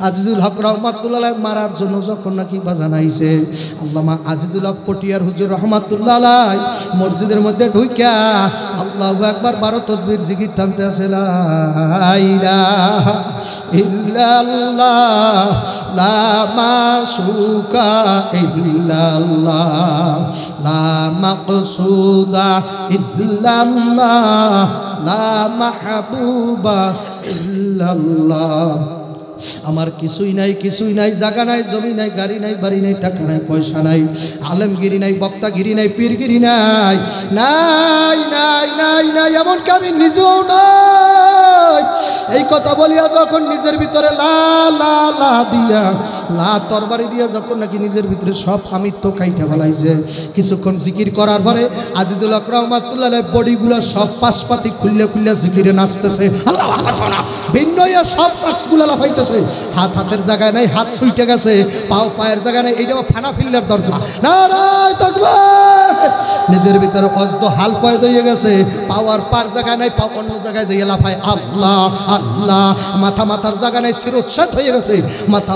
আজিজুল হক রহমাতুল্লাহ আলাইহি মারার জন্য যখন নাকি বাজান আইছে, আল্লামা আজিজুল হক পটিয়ার হুজুর রহমাতুল্লাহ আলাইহি মসজিদের মধ্যে ঢুইকা আল্লাহু আকবার 12 তাসবিহ জিকির টানতে আছে, লা ইলাহা ইল্লাল্লাহ লা মাশুকা ইল্লাল্লাহ লা মাকসুদা ইল্লাল্লাহ লা মাহবুবা ইল্লাল্লাহ। আমার কিছুই নাই, কিছুই নাই, জায়গা নাই, জমি নাই, গাড়ি নাই, বাড়ি নাই, টাকা নাই, পয়সা নাই, আলেমগিরি নাই, বক্তাগিরি নাই, পীরগিরি নাই, নাই নাই নাই নাই, এমনকি আমি নিজেও নাই। এই কথা বলিয়া যখন নিজের ভিতরে লা লা লা দিয়া, লা তরবারি দিয়া যখন নাকি নিজের ভিতরে সব আমিত্ব কাইটা ফেলাইছে, কিছুক্ষণ জিকির করার পরে আজিজুল হক রহমাতুল্লাহ আলাইহি বডিগুলো সব পাশপাতি খুললে খুললে জিকিরে নাচতেছে, আল্লাহু আকবার, ভিন্ন হইয়া সব পাশগুলো লাফাইতেছে, হাত হাতের জায়গায় নাই, হাত ছুইটে গেছে, পাও পায়ের জায়গায় নাই, এইটা ফানা ফিল্লার দরজা, নারায়ে তাকবীর। নিজের ভিতরে অজদ হাল পয়দ হয়ে গেছে, পাওয়ার পার জায়গায় নাই, পাও অন্য জায়গায় যাইয়া লাফায়, আল্লাহ আল্লাহ, মাথা মাথার জায়গা নাই, শিরোচ্ছেদ হয়ে গেছে, মাথা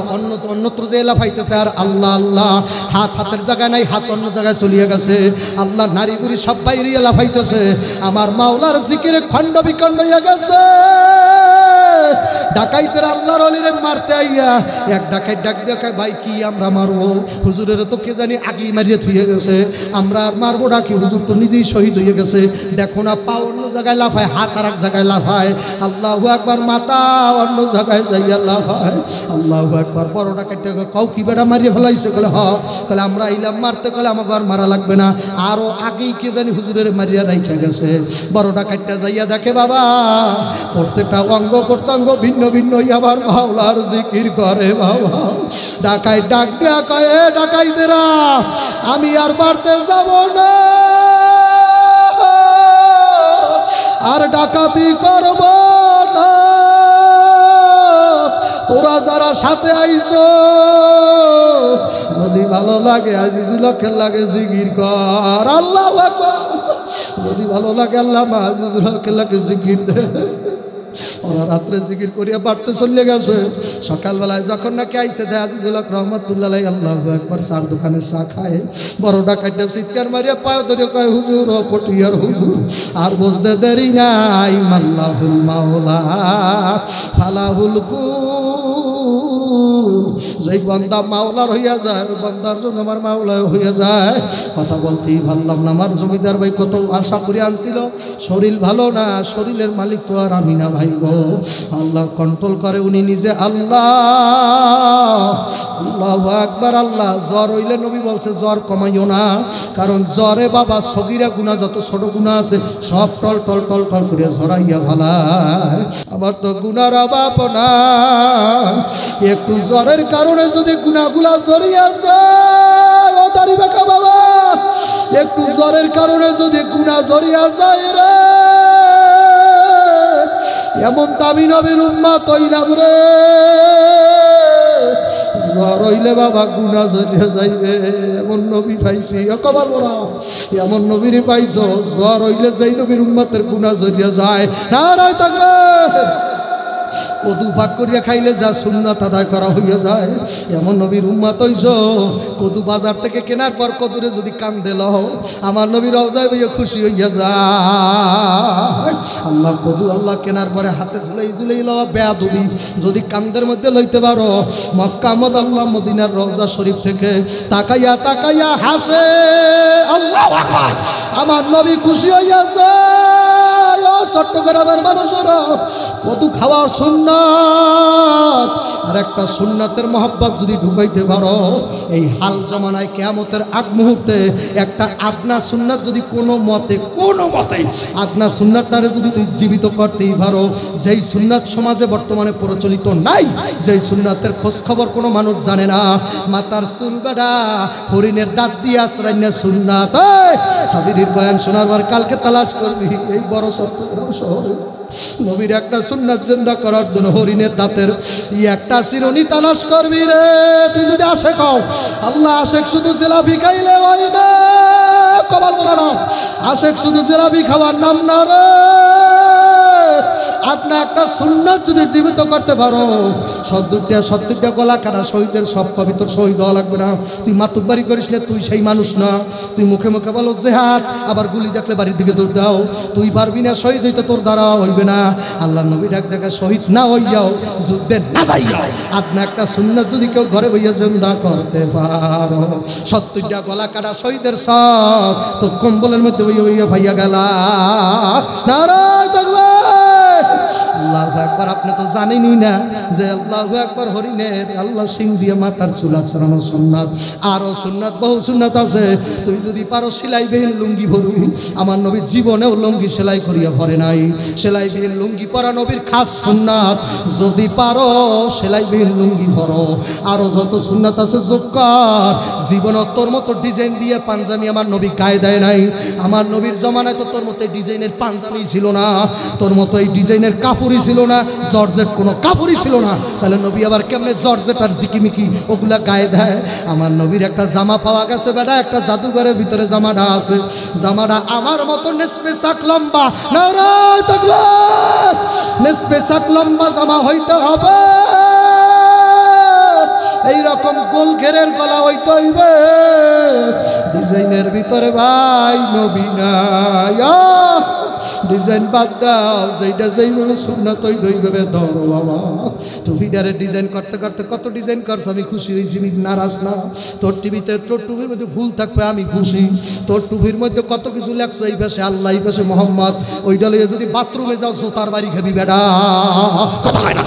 অন্যত্র যে লাফাইতেছে, আর আল্লাহ আল্লাহ, হাত হাতের জায়গায় নাই, হাত অন্য জায়গায় চলিয়ে গেছে, আল্লাহ নারী বুড়ি সব বাইরে লাফাইতেছে, আমার মাওলার জিকিরে খণ্ড বিখণ্ড হয়ে গেছে। ডাকাইতের আল্লাহর ওলিরে মারতে আইয়া এক ডাকাই ডাক দেখায়, ভাই কি আমরা মারবো, হুজুরের তো কে জানি আগেই মারিয়ে থুয়ে গেছে, আমরা আর মারবো ডাকি, হুজুর তো নিজেই শহীদ হয়ে গেছে, দেখো না পা অন্য জায়গায় লাফায়, হাত আর এক জায়গায় লাফায়, আল্লাহু আকবার, মাথা অন্য জায়গায় যাইয়া লাফায়, আল্লাহু আকবার। বড় ডাকাইটা কাউ কি বেড়া মারিয়ে ফেলাইছে, বলে হ, কলে আমরা আইলাম মারতে, কলে আমাকে আর মারা লাগবে না, আরো আগেই কে জানি হুজুরের মারিয়া রাইখা গেছে। বড় ডাকাইটা যাইয়া দেখে বাবা প্রত্যেকটা অঙ্গ প্রত্যঙ্গ ভিন্ন ভিন্ন আবার মাওলার জিকির করে। বাবা ডাকাই ডাক দেয়া কয়ে, ডাকাইতেরা আমি আর মারতে যাব না, আর ডাকাতি করব না, তোরা যারা সাথে আইছো যদি ভালো লাগে আজিজুল হকের লাগে জিকির কর, আল্লাহু আকবার, যদি ভালো লাগে আল্লাহ আজিজুল হকের লাগে জিকির দে। ওরা রাত্রে জিকির করিয়া বাড়তে চলে গেছে, সকালবেলায় যখন নাকি আইসে দেয় আজিজুল হক রহমাতুল্লাহ আলাইহি আল্লাহু আকবার, চার দোকানে চা খায়, বড় ডাকাইটা চিৎকার মারিয়া পায়ে ধরে কয়, হুজুর ও পটিয়ার হুজুর, আর বুঝতে দেরি নাই, মাল্লাহুল মাওলা ফালাহুল কুল, যেই বান্দা মাওলার হইয়া যায় ওই বান্দার জন্য আমার মাওলা হইয়া যায়। কথা বলতেই ভাবলাম না, আমার জমিদার ভাই কত আশা করে আনছিল, শরীর ভালো না, শরীরের মালিক তো আর আমি না ভাই গো, আল্লাহ কন্ট্রোল করে উনি নিজে, আল্লাহ আল্লাহু আকবার। আল্লাহ জ্বর হইলে নবী বলছে জ্বর কমাইও না, কারণ জ্বরে বাবা সগীরা গুনাহ যত ছোট গুনাহ আছে সব টল টল টল টল করে ঝরাইয়া ফেলায়। আমার তো গুনার অভাব না, একটু জ্বরের কারণে যদি গুনাহগুলা ঝরিয়া যায়, ও দাড়ি বাঁকা বাবা, একটু জ্বরের কারণে যদি গুনাহ ঝরিয়া যায় রে, এমন দামি নবীর উম্মত হইলাম রে, জ্বর হইলে বাবা গুনাহ ঝরিয়া যাইবে, এমন নবী পাইছি, কবার বলা এমন নবীর পাইছ, জ্বর হইলে যেই নবীর উম্মতের গুনাহ ঝরিয়া যায়, নারায়ে তাকবীর। কদু ভাগ করিয়া খাইলে যা সুন্নাত আদায় করা হইয়া যায়, এমন নবীর উম্মত হইছ। কদু বাজার থেকে কেনার পর কদুরে যদি কান দিল, আমার নবীর রওজায় বইয়া খুশি হইয়া যায়। আল্লাহ কদু আল্লাহ কেনার পরে হাতে ঝুলাই ঝুলাই লওয়া বেয়াদবি যদি কান্দের মধ্যে লইতে পারো, মক্কা আল্লাহ মদিনার রওজা শরীফ থেকে তাকাইয়া তাকাইয়া হাসে, আল্লাহু আকবার, আমার নবী খুশি হইয়া যায়। ও চট্টগ্রামের মানুষেরা, কদু খাওয়ার সুন্নাত, আর একটা সুন্নাতের মহব্বত যদি ঢুকাইতে পারো, এই হাল জমানায় কিয়ামতের আগ মুহূর্তে একটা আদনা সুন্নাত যদি কোনো মতে আদনা সুন্নাতটারে যদি তুই জীবিত করতেই পারো, যেই সুন্নাত সমাজে বর্তমানে প্রচলিত নাই, যেই সুন্নাতের খোঁজ খবর কোনো মানুষ জানে না, মাতার চুল বেড়া হরিণের দাঁত দিয়ে আশ্রাইনা সুন্নাত, সাবিরির বয়ান শোনার পর কালকে তালাশ করবি এই বড় চট্টগ্রাম শহরে নবীর একটা সুন্নাত জিন্দা করার জন্য হরিণের দাঁতের একটা চিরুনি তালাশ করবি রে। তুই যদি আশেক হও, আল্লাহ আশেক শুধু জিলাপি খাইলে হইবে, কবাল বলো, আশেক শুধু জিলাপি খাওয়ার নাম না রে, আপনি একটা সুন্নাত যদি জীবিত করতে পারো, 70টা গলা কাটা শহীদের সব পবিত্র শহীদ হওয়া লাগবে না। তুই মাতুব্বারি করিস না, তুই সেই মানুষ না। তুই মুখে মুখে বলো জেহাদ, আবার গুলি দেখলে বাড়ির দিকে দৌড় দাও। তুই পারবি না শহীদ হইতে, তোর দ্বারা হইবে না। আল্লাহ নবী ডাক দেখে শহীদ না হইয়াও, যুদ্ধে না যাইয়াও আপনি একটা সুন্নাত যদি কেউ ঘরে বইয়া জিন্দা করতে পারো, 70টা গলা কাটা শহীদের সব তো কম্বলের মধ্যে বইয়া বইয়া ভাইয়া গেলা। নারায় তাকবীর, আল্লাহু আকবার। আপনি তো জানেনই না যে আল্লাহু আকবার হরিণের আল্লাহ সিং দিয়ে মাথার চুল আঁচড়ানো সুন্নাত। আরো সুন্নাত, বহু সুন্নাত আছে। তুই যদি পারো সেলাইবিহীন লুঙ্গি ভরবি। আমার নবী জীবনেও লুঙ্গি সেলাই করিয়া ভরে নাই। সেলাইবিহীন লুঙ্গি পরা নবীর খাস সুন্নাত। যদি পারো সেলাইবিহীন লুঙ্গি ভরো। আরো যত সুন্নাত আছে যোগ কর। জীবনে তোর মতো ডিজাইন দিয়ে পাঞ্জাবি আমার নবী গায়ে দেয় নাই। আমার নবীর জমানায় তো তোর মতো ডিজাইনের পাঞ্জাবি ছিল না, তোর মতো এই ডিজাইনের কাপড়ই ছিল না, জর্জেট কোনো কাপড়ই ছিল না। তাহলে নবী আবার কেমনে জর্জেট আর জিকিমিকি ওগুলা গায়ে দেয়? আমার নবীর একটা জামা পাওয়া গেছে বেটা, একটা জাদুঘরের ভিতরে জামাটা আছে। জামাটা আমার মতো নেসপে চাক লম্বা। নারায়ে তাকবীর, নেসপে চাক লম্বা জামা হইতে হবে। এইরকম গোল ঘেরের গলা হইতে হইবে। ডিজাইনের ভিতরে ভাই নবী নাই। ডিজাইন বাদ দাও, যেইটা যেই মনে সুন্নাত ওই হইবে ধরো বাবা। টুপিটারে ডিজাইন করতে করতে কত ডিজাইন করছ, আমি খুশি হয়েছি, নারাজ না। তোর টিভিতে তোর টুপির মধ্যে ভুল থাকবে, আমি খুশি। তোর টুপির মধ্যে কত কিছু লেখছে, এই পাশে আল্লাহ, এই পাশে মোহাম্মদ। ওইটা লইয়ে যদি বাথরুমে যাও জোতার বাড়ি খাবি বেটা। কথা হয় না,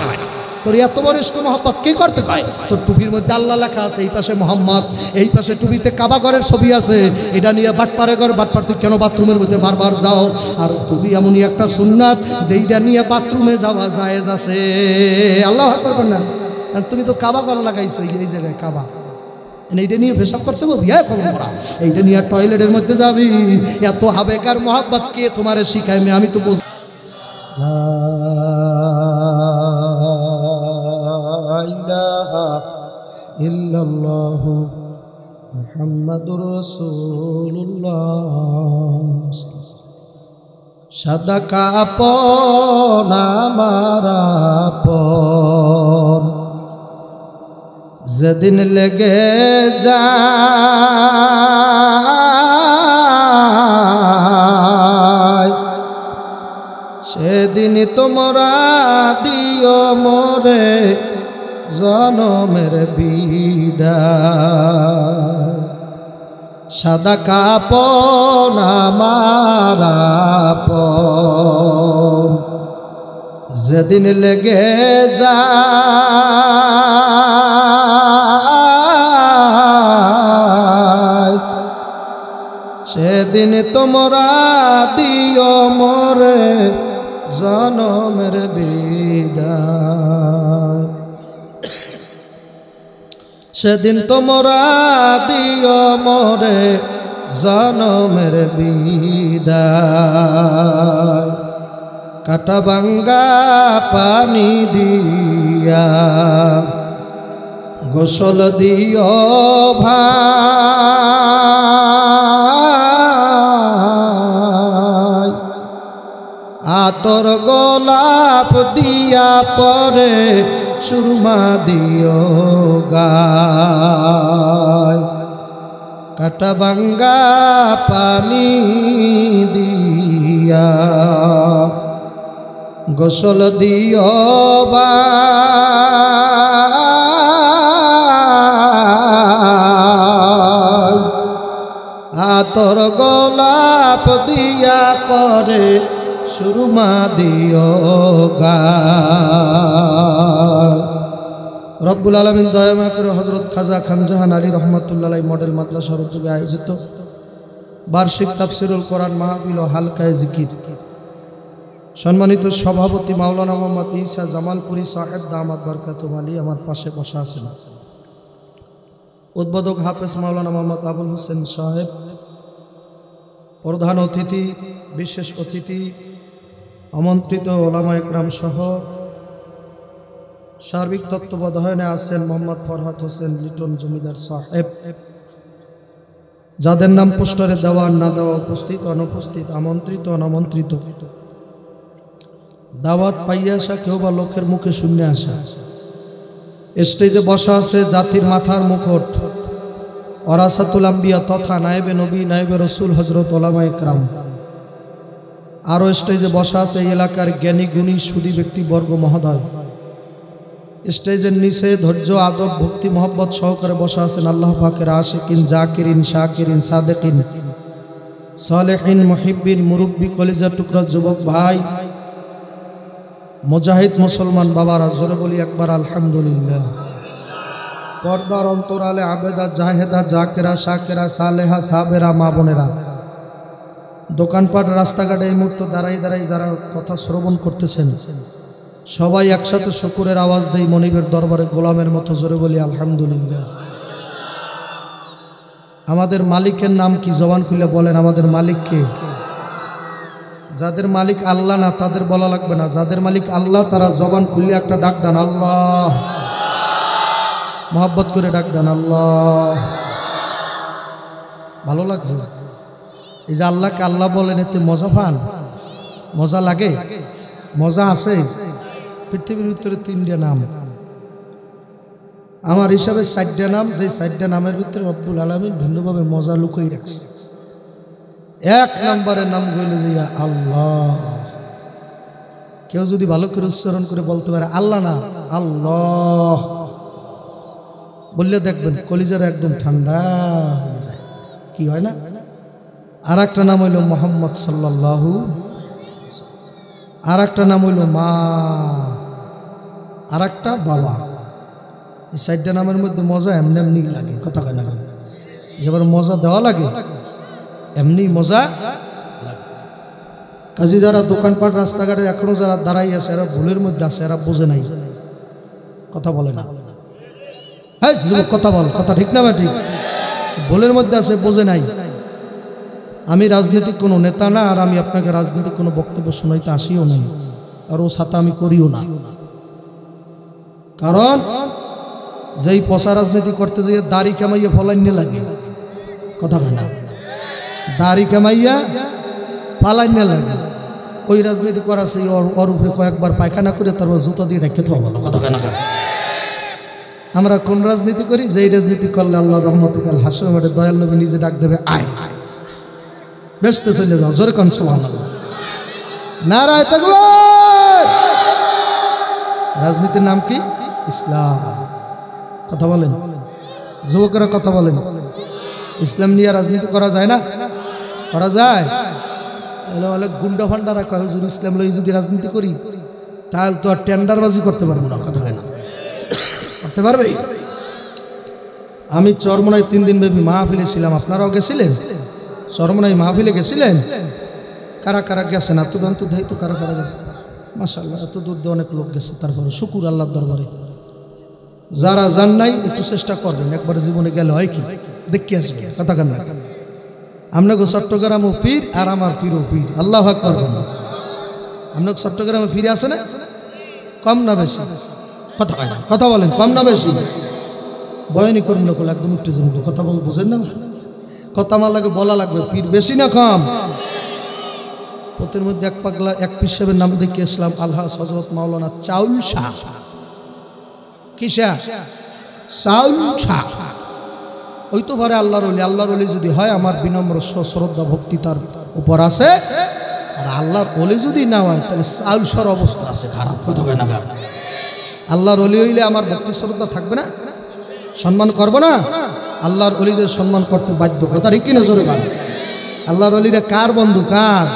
তোর এত বড় ইশক মহব্বত কে করতে কয়? তোর টুপির মধ্যে আল্লাহ লেখা আছে, এই পাশে মোহাম্মদ, এই পাশে টুপিতে কাবা ঘরের ছবি আছে। এটা নিয়ে বাটপারে ঘর, বাটপার তুই কেন বাথরুমের মধ্যে বারবার যাও? আর টুপি এমনই একটা সুন্নাত যেইটা নিয়ে বাথরুমে যাওয়া জায়েজ আছে। আল্লাহ আকবার না। তুমি তো কাবা ঘর লাগাইছো এই জায়গায়, কাবা এইটা নিয়ে পেশাব করতে বলবি? এইটা নিয়ে টয়লেটের মধ্যে যাবি? এত হাবেকার মহব্বত কে তোমারে শিখায়? আমি তো বুঝ ইলাহা ইল্লাল্লাহু মুহাম্মাদুর রাসূলুল্লাহ। সাদা কাপন আমার আপন, যেদিন লেগে যায় সেদিন তোমরা দিও মোরে জনমের বিদায়। সাদা কাপন আমার আপন, যেদিন লেগে যায় সেদিন তোমরা দিও মোরে জনমের বিদায়। সেদিন তোমরা দিও মোরে জনমের বিদায়। কাটা ভাঙ্গা পানি দিয়া গোসল দিও ভাই। আতর গোলাপ দিয়া পরে সুরমা দিও গায়। কাটা ভাঙ্গা পানি দিয়া গোসল দিও ভাই। আতর গোলাপ দিয়া পরে সুরমা দিও গায়। রব্বুল আলামিন দয়া করে হযরত খাজা খানজাহান আলী রহমাতুল্লাহ মডেল মাদ্রাসার উদ্যোগে আয়োজিত বার্ষিক তাফসিরুল কোরআন মাহফিল ও হালকায়ে জিকির সম্মানিত সভাপতি মাওলানা মোহাম্মদ ঈসা জামালপুরি সাহেব দামাত বরকাতুহু আলী আমার পাশে বসা আছেন। উদ্বোধক হাফেজ মাওলানা মোহাম্মদ আবুল হোসেন সাহেব, প্রধান অতিথি, বিশেষ অতিথি, আমন্ত্রিত ওলামা একরাম সহ সার্বিক তত্ত্বাবধানে আছেন মোহাম্মদ ফরহাদ হোসেন লিটন জমিদার সাহেব, যাদের নাম পোস্টারে দেওয়া না দেওয়া, উপস্থিত অনুপস্থিত, আমন্ত্রিত অনামন্ত্রিত দাওয়াত পাইয়া আসা, কেউ বা লোকের মুখে শুনে আসা। স্টেজে বসা আছে জাতির মাথার মুকুট ওরাসাতুল আম্বিয়া তথা নায়েবে নবী নায়েবে রসুল হজরত ওলামায়ে কেরাম। আরও স্টেজে বসা আছে এই এলাকার জ্ঞানী গুণী সুদী ব্যক্তিবর্গ মহোদয়। স্টেজের নিচে ধৈর্য আদব ভক্তি মহব্বত সহকারে বসা আছেন আল্লাহ পাকের আশিকিন জাকিরিন শাকিরিন সাদেকিন সালেহিন মুহিব্বিন মুরব্বী কলিজার টুকরা যুবক ভাই মুজাহিদ মুসলমান বাবারা, জোরে বলি একবার আলহামদুলিল্লাহ। পর্দার অন্তরালে আবেদা জাহেদা জাকেরা শাকেরা সালেহা সাবেরা মা বোনেরা, দোকানপাট রাস্তাঘাটে এই মুহূর্তে দাঁড়াই দাঁড়াই যারা কথা শ্রবণ করতেছেন, সবাই একসাথে শুকুরের আওয়াজ দেই মনিবের দরবারে গোলামের মতো, জোরে বলি আলহামদুলিল্লাহ। আমাদের মালিকের নাম কি? জবান খুলে বলেন আমাদের মালিক কে? যাদের মালিক আল্লাহ না তাদের বলা লাগবে না, যাদের মালিক আল্লাহ তারা জবান খুললে একটা ডাক দেন আল্লাহ, মহব্বত করে ডাক দেন আল্লাহ। ভালো লাগছে? এই যে আল্লাহকে আল্লাহ বলেন, এতে মজা পান? মজা লাগে? মজা আছে? পৃথিবীর ভিতরে 3টা নাম, আমার হিসাবে 4টা নাম, যে 4টা নামের ভিতরে রব্বুল আলামিন ভিন্নভাবে মজা লুকিয়ে রাখছে। 1 নম্বরের নাম হইল যে আল্লাহ। কেউ যদি ভালো করে উচ্চারণ করে বলতে পারে আল্লাহ না আল্লাহ বললে দেখবেন কলিজারা একদম ঠান্ডা হয়ে যায়, কি হয় না? আর একটা নাম হইল মুহাম্মদ সাল্লাল্লাহু, আর একটা নাম হইল মা, আর একটা বাবা। এই 4টা নামের মধ্যে মজা এমনি এমনি লাগে, কথা কয় না? এবার মজা দেওয়া লাগে, এমনি মজা লাগে। কাজে যারা দোকানপাট রাস্তাঘাটে এখনো যারা দাঁড়াই আছে এরা ভুলের মধ্যে আছে, এরা বোঝে নাই, কথা বলে না। হ্যাঁ যুবক কথা বল, কথা ঠিক না? ঠিক ভুলের মধ্যে আছে, বোঝে নাই। আমি রাজনৈতিক কোনো নেতা না, আর আমি আপনাকে রাজনৈতিক কোনো বক্তব্য শোনাইতে আসিও নাই, আর ও সাথে আমি করিও না। কারণ যেই পচা রাজনীতি করতে যাইয়ে দাড়ি কামাইয়া ফলাইনে লাগে, কথা হয় না? দাড়ি কামাইয়া ফালাইনে লাগে, ওই রাজনীতি করা সেই ওর উপরে কয়েকবার পায়খানা করে তারপর জুতা দিয়ে রেখে দেওয়া ভালো, কথা হয় না? আমরা কোন রাজনীতি করি? যেই রাজনীতি করলে আল্লাহ রহমতে কাল হাসর মাঠে দয়াল নবী নিজে ডাক দেবে আয় ব্যস্ত চলে যাও, জোরে কোন সুবহানাল্লাহ, নারায়ে তাকবীর। রাজনীতির নাম কি? ইসলাম। কথা বলেন যুবকরা, কথা বলেন। ইসলাম নিয়ে রাজনীতি করা যায় না? করা যায়। অনেক গুন্ডা ফান্ডারা কয় হুজুর ইসলাম লই যদি রাজনীতি করি তাহলে তো আর টেন্ডারবাজি করতে পারবো না, কথা হয় না? করতে পারবে? আমি চরমনায় 3 দিন ব্যাপী মাহফিলে ছিলাম, আপনারাও গেছিলেন? চরমনায় মাহফিলে গেছিলেন? কারা কারা গেছেন? এত দেয় তো কারা কারা গেছে? মাশাআল্লাহ, এত দূর দিয়ে অনেক লোক গেছে। তারপরে শুকুর আল্লাহর দরবারে। যারা যান নাই একটু চেষ্টা করবেন, একবার জীবনে গেলে হয় কি দেখে আসবে, কথা কেন? আপনাকে চট্টগ্রামও পীর আর আমার পীরও পীর, আল্লাহু আকবার। আপনাকে চট্টগ্রামে ফিরে আসে না? কম না বেশি? কথা হয় না, কথা বলেন, কম না বেশি? বয়ানি করুন না, একদম উঠতে যান, কথা বল, বোঝেন না? কথা আমার লাগে বলা লাগবে, পীর বেশি না কম? পথের মধ্যে এক পাগলা এক পীর সাহেবের নাম দেখে আসলাম, আলহাজ হযরত মাওলানা চাউল শাহ। কিসা? চাউল শাহ। ওই তো পারে আল্লাহর ওলি। আল্লাহর ওলি যদি হয় আমার বিনম্র শ্রদ্ধা ভক্তি তার উপর আছে, আর আল্লাহর ওলি যদি না হয় তাহলে চাউল শাহর অবস্থা আছে খারাপ, কথা হয় না? আল্লাহর ওলি হইলে আমার ভক্তি শ্রদ্ধা থাকবে না? সম্মান করবো না? আল্লাহর ওলিদের সম্মান করতে বাধ্য, কথা ঠিক কিনা? জোরে কান। আল্লাহর ওলিরা কার বন্ধু? কার?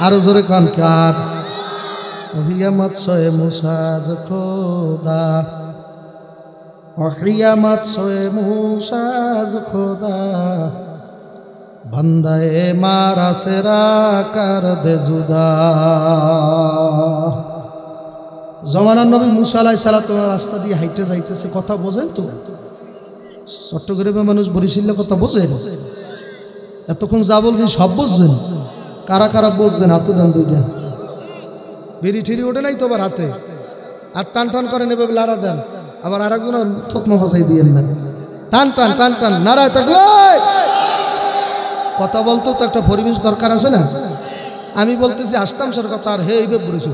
আরো জোরে কান, কার? ওহিয়ামত সোয়ে মুসাজ খোদা, ওহিয়ামত সোয়ে মুসাজ খোদা, বান্দায়ে মারা সেরা কার দে জুদা। জমানার নবী মুসা আলাইহিস সালাতু রাস্তা দিয়ে হাইটে যাইতেছে, কথা বোঝেন তো? চট্টগ্রামের মানুষ বরিশালে কথা বোঝেন? এতক্ষণ যা বলছি সব বুঝছেন? কারা কারা বুঝছেন? হাত দেন দুইটা। বিড়ি ঠিড়ি ওঠে নাই তো আবার হাতে, আর টান টান করে নেবে লারা দেন, আবার আর একজন থতমা ফাঁসাই দিয়েন না, টান টান টান টান, নারায়ে তাকবীর। কথা বলতেও তো একটা পরিবেশ দরকার আছে না? আমি বলতেছি আসতাম স্যার কথা, আর হে এইভাবে বলেছি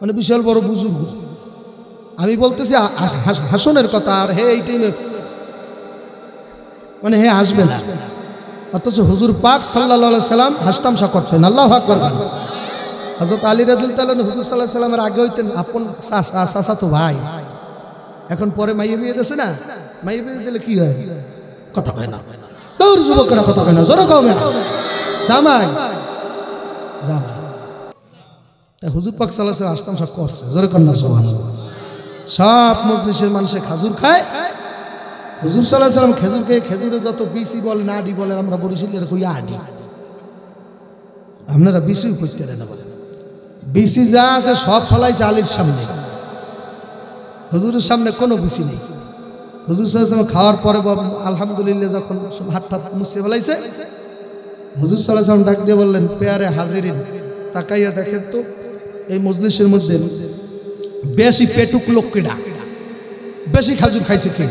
মানে বিশাল বড় বুজুর্গ। আমি বলতেছি হাসনের কথা, আর হে এই টাইমে মানে হে আসবে না, অথচ হুজুর পাক সাল্লাল্লাহু আলাইহি সাল্লাম হাসতামশা করতেন। আল্লাহু আকবার। হযরত আলী রাদিয়াল্লাহু তাআলা হুজুর সাল্লাল্লাহু আলাইহি সাল্লামের আগে হইতেন আপন চাচা তো ভাই। এখন পরে মাইয়ে বিয়ে দিয়েছে না, মাইয়ে বিয়ে দিলে কি হয়? কথা হয় না। তোর যুবকরা কথা হয় না, জোরে কও না। জামাই জামাই তা হুজুর পাক সাল্লাল্লাহু আলাইহি সাল্লাম হাসতামশা করছে, জোরে কর না সুবহানাল্লাহ। সব মজলিসের মানুষে খাজুর খায়, হুজুর সাল্লাল্লাহু আলাইহি সাল্লাম খেজুর খেয়ে, খেজুরে যত বিসি বল না আডি বলেন, আমরা বরিশালের কই আডি, আপনারা বিসি করতে না বলেন। বিসি যা আছে সব ফলাইছে আলীর সামনে, হুজুরের সামনে কোনো বিসি নেই। হুজুর সাল্লাল্লাহু আলাইহি সাল্লাম খাওয়ার পরে আলহামদুলিল্লাহ যখন হাত টাত মুছে ফেলাইছে, হুজুর সাল্লাল্লাহু আলাইহি সাল্লাম ডাক দিয়ে বললেন, পেয়ারে হাজিরিন, তাকাইয়া দেখেন তো এই মজলিসের মধ্যে বেশি পেটুক লোক কেডা, বেশি খাজুর খাইছে কে?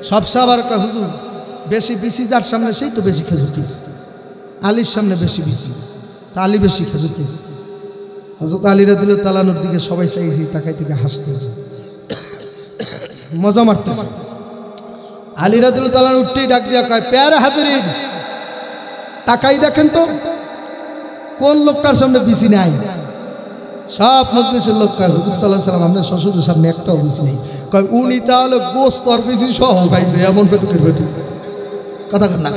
সব সাবার কয় হুজুর বেশি বিসি যার সামনে সেই তো বেশি খেজুর খাইছে, আলীর সামনে বেশি বিসি, তা আলী বেশি খেজুর খাইছে। হযরত আলী রাদিয়াল্লাহু তাআলার দিকে সবাই চাইছে, তাকাই থেকে হাসতেছে, মজা মারতেছে। আলী রাদিয়াল্লাহু তাআলা উঠতেই ডাক দিয়া কয়, পেয়ারে হাজিরিন, তাকাই দেখেন তো কোন লোকটার সামনে বিসি নাই? সব মজলিসের লোক কয়, হুজুর সাল্লাল্লাহু আলাইহি সাল্লাম আপনার শ্বশুরের সামনে একটাও বিসি নেই। কয় উনি তাহলে গোস্ত আর বিসি সহ খাইছে, এমন পেটুকের পেটু। কথা কর না,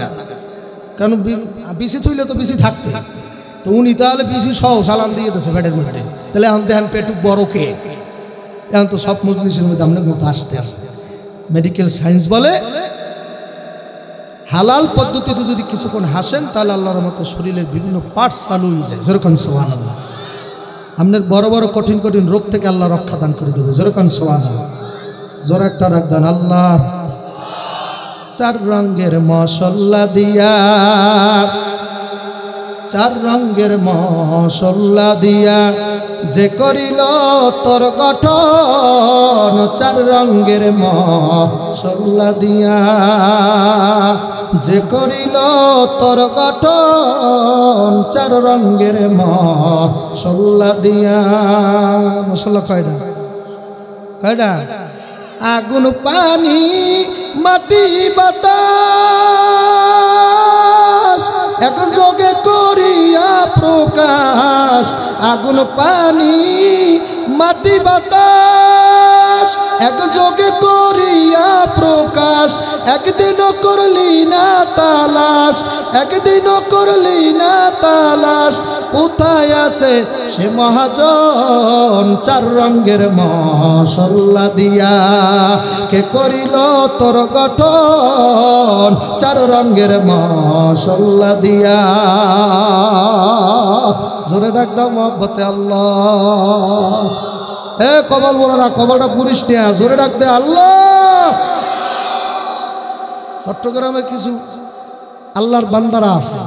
কারণ বিসি থইলে তো বিসি থাকতে, তো উনি তাহলে বিসি সহ সালাম দিয়ে দিয়েছে পেটের মধ্যে। তাহলে এখন দেখেন পেটুক বড় কে? এখন তো সব মজলিসের মধ্যে আপনার মতো আসতে আসতে মেডিকেল সায়েন্স বলে হালাল পদ্ধতিতে যদি কিছুক্ষণ হাসেন তাহলে আল্লাহর মতো শরীরের বিভিন্ন পার্টস চালু হয়ে যায়। যেরকম সুবহানাল্লাহ। আপনার বড় বড় কঠিন কঠিন রোগ থেকে আল্লাহ রক্ষা দান করে দেবে। যেরকম সুবহানাল্লাহ। জোরে একটা রাখ দেন আল্লাহ। চার রঙের মশলা দিয়া, চার রঙের মশলা দিয়া যে করিল তোর গঠন, চার রঙের মশলা দিয়া যে করিল তোর গঠন, চার রঙের মশলা দিয়া। মশলা কয়টা? কয়টা? আগুন পানি মাটি বাতাস একযোগে করিয়া প্রকাশ। আগুন পানি মাটি বাতাস একযোগে করিয়া প্রকাশ। একদিনও করলি না তালাশ, একদিনও করলি না তালাশ, কোথায় আছে সে মহাজন? চার রঙের মশলা দিয়া কে করিল তোর গঠন, চার রঙের মশলা দিয়া। জোরে ডাক দাও মহব্বতে আল্লাহ। এ কবল বলো না, কবলটা পুরিস নিয়া জোরে ডাক দে আল্লাহ। চট্টগ্রামের কিছু আল্লাহর বান্দারা আছে,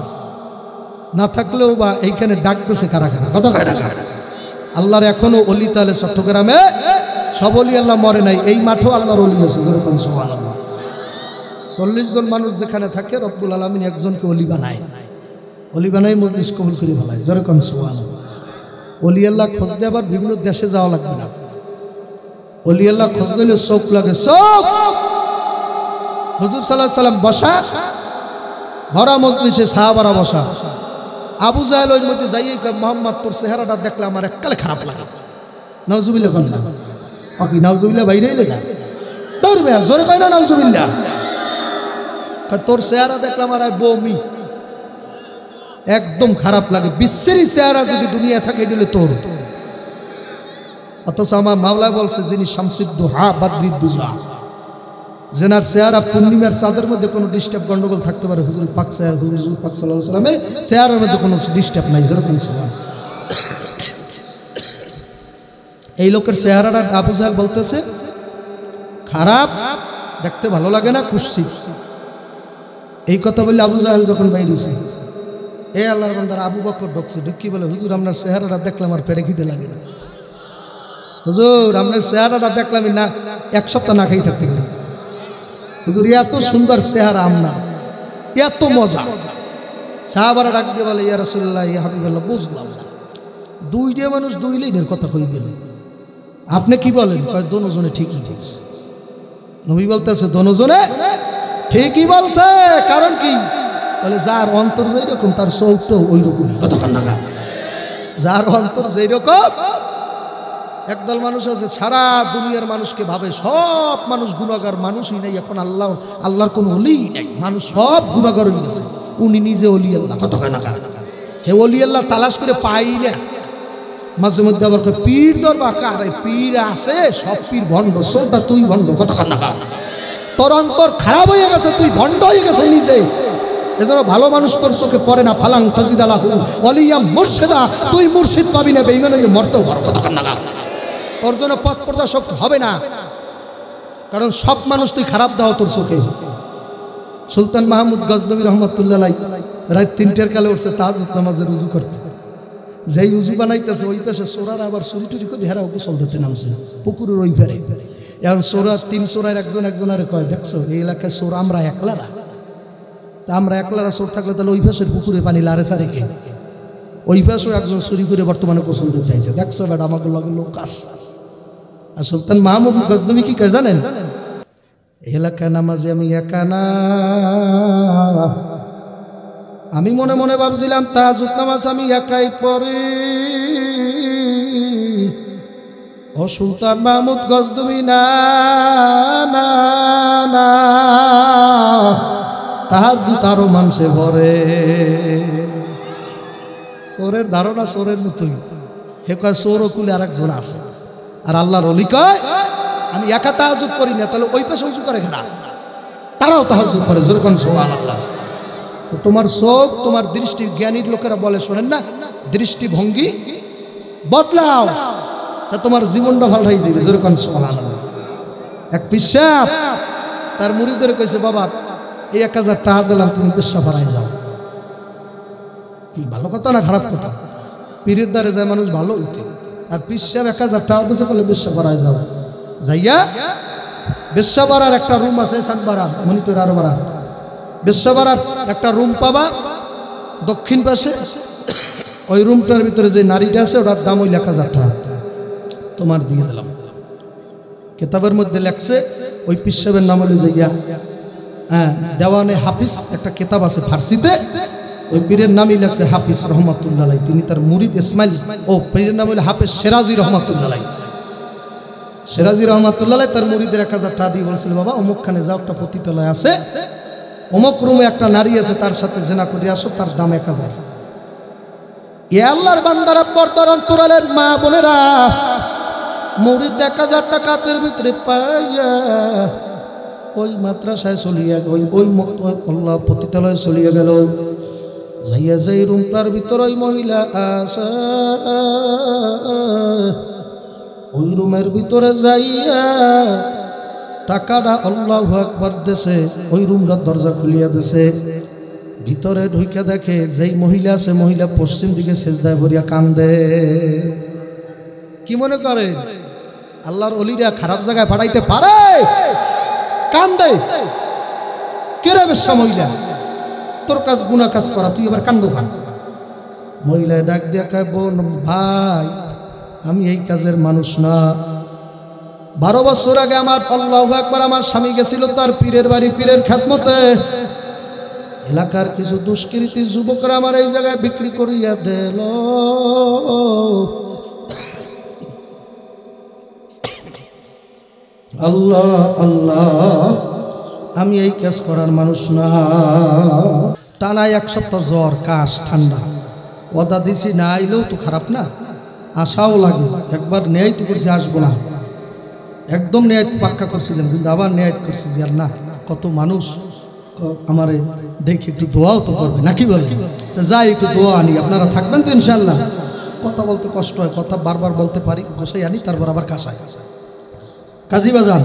না থাকলেও বা এইখানে ডাকতেছে কারা কারা? কথা কয় না? আল্লাহর এখনো অলি তাহলে চট্টগ্রামে সব অলি আল্লাহ মরে নাই। এই মাঠেও আল্লাহর অলি আছে। সুবহানাল্লাহ। 40 জন মানুষ যেখানে থাকে রব্বুল আলামিন একজনকে অলি বানায়, অলি বানাই মজলিস কবুল করে ফেলায়। যেরকম সুবহানাল্লাহ। অলি আল্লাহ খোঁজ দেবার বিভিন্ন দেশে যাওয়া লাগবে না। অলি আল্লাহ খোঁজ দিলে চোখ লাগে, চোখ। হুজুর সাল্লাল্লাহু আলাইহি সাল্লাম বসা, ভরা মজলিসে সাহাবারা বসা। আবু জাহেল ওই মধ্যে যাইয়ে কয়, মুহাম্মদ তোর চেহারাটা দেখলে আমার এককালে খারাপ লাগে। নাউজুবিল্লাহ কন না, ওকে নাউজুবিল্লাহ বাইরে এলে না, তোর বেয়া জোরে কয় না নাউজুবিল্লাহ। তোর চেহারা দেখলে আমার বমি, একদম খারাপ লাগে। বিশ্বেরই চেহারা যদি দুনিয়া থাকে দিলে তোর। অথচ আমার মাওলা বলছে, যিনি শামসুদ্দোহা বাদরিদ্দুজা, যেনার চেহারা পূর্ণিমার চাঁদের মধ্যে কোনো ডিস্টার্ব গন্ডগোল থাকতে পারে, হুজুর পাক সাল্লাল্লাহু আলাইহি সাল্লামের চেহারার মধ্যে কোনো ডিস্টার্ব নাই। যেরকম এই লোকের চেহারাটা আবু জাহেল বলতেছে খারাপ, দেখতে ভালো লাগে না, কুৎসিত। এই কথা বললে আবু জাহেল যখন বাইরেছে, এ আল্লাহর বান্দারা আবু বকর ঢুকছে, ঢুকি বলে, হুজুর আপনার চেহারাটা দেখলাম আর পেটে খিদে লাগে না। হুজুর আপনার চেহারাটা দেখলাম না, এক সপ্তাহ না খাই থাকতে। হুজুর এত সুন্দর চেহারা আপনার, এত মজা। সাহাবারা ডাক দিয়ে বলে, ইয়া রাসূলুল্লাহ, ইয়া হাবিবাল্লাহ, বুঝলাম না, দুইটা মানুষ দুই লাইনের কথা কই গেল। আপনি কি বলেন? কয় দোনোজনে ঠিকই বলছে। নবী বলতেছে দোনোজনে ঠিকই বলছে। কারণ কি? তাহলে যার অন্তর যেই রকম তার চোখটাও ওই রকমই। যার অন্তর যেই রকম। একদল মানুষ আছে সারা দুনিয়ার মানুষকে ভাবে সব মানুষ গুনাহগার, মানুষই নাই এখন আল্লাহর কোন ওলি নাই, মানুষ সব গুনাহগার হয়ে গেছে। উনি নিজে ওলি আল্লাহ। হে ওলি আল্লাহ তালাশ করে পাই না। মাঝে মধ্যে আবার পীর দরবার কারে পীর আছে, সব পীর ভণ্ড। সোটা তুই ভণ্ড, কতক্ষণ না তোর অন্তর খারাপ হয়ে গেছে, তুই ভণ্ড হয়ে গেছে নিজে। এজন্য ভালো মানুষ তোর চোখে পড়ে না। ফালাং তাজিদালাহু ওয়ালিয়া মুর্শিদা, তুই মুর্শিদ পাবি না, বেঈমান হয়ে মরতেও পারো। কতক্ষণ না তোর জন্য পথ প্রদর্শক হবে না, কারণ সব মানুষ তুই খারাপ দাও তোর চোখে। সুলতান মাহমুদ গজনবী রহমতুল্লাহ আলাইহি রাত 3টার কালে উঠছে তাহাজ্জুদ নামাজের উযু করতে। যেই উযু বানাইতেছে ওই পাশে সোরার আবার চুরি টুরি করে হেরাও গোসল দিতে নামছে পুকুরের ওই পারে। এখন সোরা 3 সোরার একজনের কয়, দেখছো এই এলাকায় সোর আমরা একলারা, আমরা একলারা সোর থাকলে তাহলে ওই পাশের পুকুরে পানি লারে সারে কে? ওই পাশেও একজন চুরি করে বর্তমানে গোসল দিতে চাইছে। দেখছো বেটা আমাকে লগে লোক আছে। আর সুলতান মাহমুদ গজনবী কি কয় জানেন? এলাকায় নামাজে আমি একা না। আমি মনে মনে ভাবছিলাম তাহাজ্জুদ নামাজ আমি একাই পড়ি। ও সুলতান মাহমুদ গজনবী না না না, তাহাজ্জুদ আরো মানুষে পড়ে। চোরের ধারণা চোরের মতোই। হে কয় চোর কুলে আর একজন আছে। আর আল্লাহর ওলি কয় আমি একা তাহাজ্জুদ করি না, তাহলে ওই পাশে উঁচু করে খারাপ, তারাও তাহাজ্জুদ করে। যেরকম সুবহানাল্লাহ। তোমার চোখ, তোমার দৃষ্টি, জ্ঞানীর লোকেরা বলে শোনেন না, দৃষ্টিভঙ্গি বদলাও, তা তোমার জীবনটা ভালো হয়ে যাবে। যেরকম সুবহানাল্লাহ। এক পিসাব তার মুরিদের কইছে, বাবা এই 1000 টাকা দিলাম, তুমি পেশা বাড়াই যাও। কি ভালো কথা না খারাপ কথা? পীরের দ্বারে যায় মানুষ ভালো হইতে, আর পিসাব 1000 টাকা দিয়েছে বলে পেশা বাড়াই যাও। যাইয়া বেশ্যা বাড়ার একটা রুম আছে, সাতবাড়া মনিটর আরো বাড়া বেশ্যা বাড়ার একটা রুম পাবা দক্ষিণ পাশে। ওই রুমটার ভিতরে যে নারীটা আছে ওটার দাম ওই 1000 টাকা তোমার দিয়ে দিলাম। কিতাবের মধ্যে লেখছে ওই পিসাবের নাম হলে যাইয়া দেওয়ানে হাফিজ একটা কিতাব আছে ফার্সিতে, ওই পীরের নামই লেখছে হাফিজ রহমাতুল্লাহ আলাইহি। তিনি তার মুরিদ ইসমাইল, ও পীরের নাম হলো হাফিজ সেরাজি রহমাতুল্লাহ আলাইহি। সেরাজি রহমাতুল্লাহ আলাইহি তার মুরিদের 1000 টাকা দিয়ে বলছিল, বাবা অমুকখানে যাও, একটা পতিতালয় আছে, অমুক রুমে একটা নারী আছে, তার সাথে জেনা করে আসো, তার দাম 1000। এ আল্লাহর বান্দারা, পর্দার অন্তরালের মা বোনেরা, মুরিদ 1000 টাকা হাতের ভিতরে পাইয়া ওই মাদ্রাসায় চলিয়া ওই আল্লাহ পতিতালয়ে চলিয়া গেল। যাইয়া যাই রুমটার ভিতর ওই মহিলা আছে, ওই রুমের ভিতরে যাইয়া টাকাটা আল্লাহু আকবার দেশে ওই রুমটার দরজা খুলিয়া দেশে। ভিতরে ঢুকে দেখে যেই মহিলা আছে, মহিলা পশ্চিম দিকে সেজদায় ভরিয়া কান্দে। কি মনে করে আল্লাহর ওলিরা খারাপ জায়গায় পাঠাইতে পারে? কান্দে। কেরে বেশ্যা মহিলা, তোর কাজ গুনাহ কাজ করা, তুই এবার কান্দো কেন? মহিলা ডাক দিয়া কয়, বোন ভাই আমি এই কাজের মানুষ না। 12 বছর আগে আমার আল্লাহু আকবার আমার স্বামী গেছিল তার পীরের বাড়ি, পীরের খেদমতে। এলাকার কিছু দুষ্কৃতী যুবকরা আমার এই জায়গায় বিক্রি করিয়া দিল। আল্লাহ আল্লাহ, আমি এই কাজ করার মানুষ না। টানায় 1 সপ্তাহ জ্বর, কাশ, ঠান্ডা। ওদা দিছি না আইলেও তো খারাপ না, আশাও লাগে। একবার ন্যায় করছি আসবো না, একদম ন্যায় পাক্কা করছিলাম, কিন্তু আবার ন্যায় করছি যে আর না, কত মানুষ আমারে দেখে একটু দোয়াও তো করবে নাকি বলে, যাই একটু দোয়া আনি। আপনারা থাকবেন তো ইনশাল্লাহ? কথা বলতে কষ্ট হয়, কথা বারবার বলতে পারি, গোসাই আনি, তারপর আবার কাঁসায় কাজী বাজার।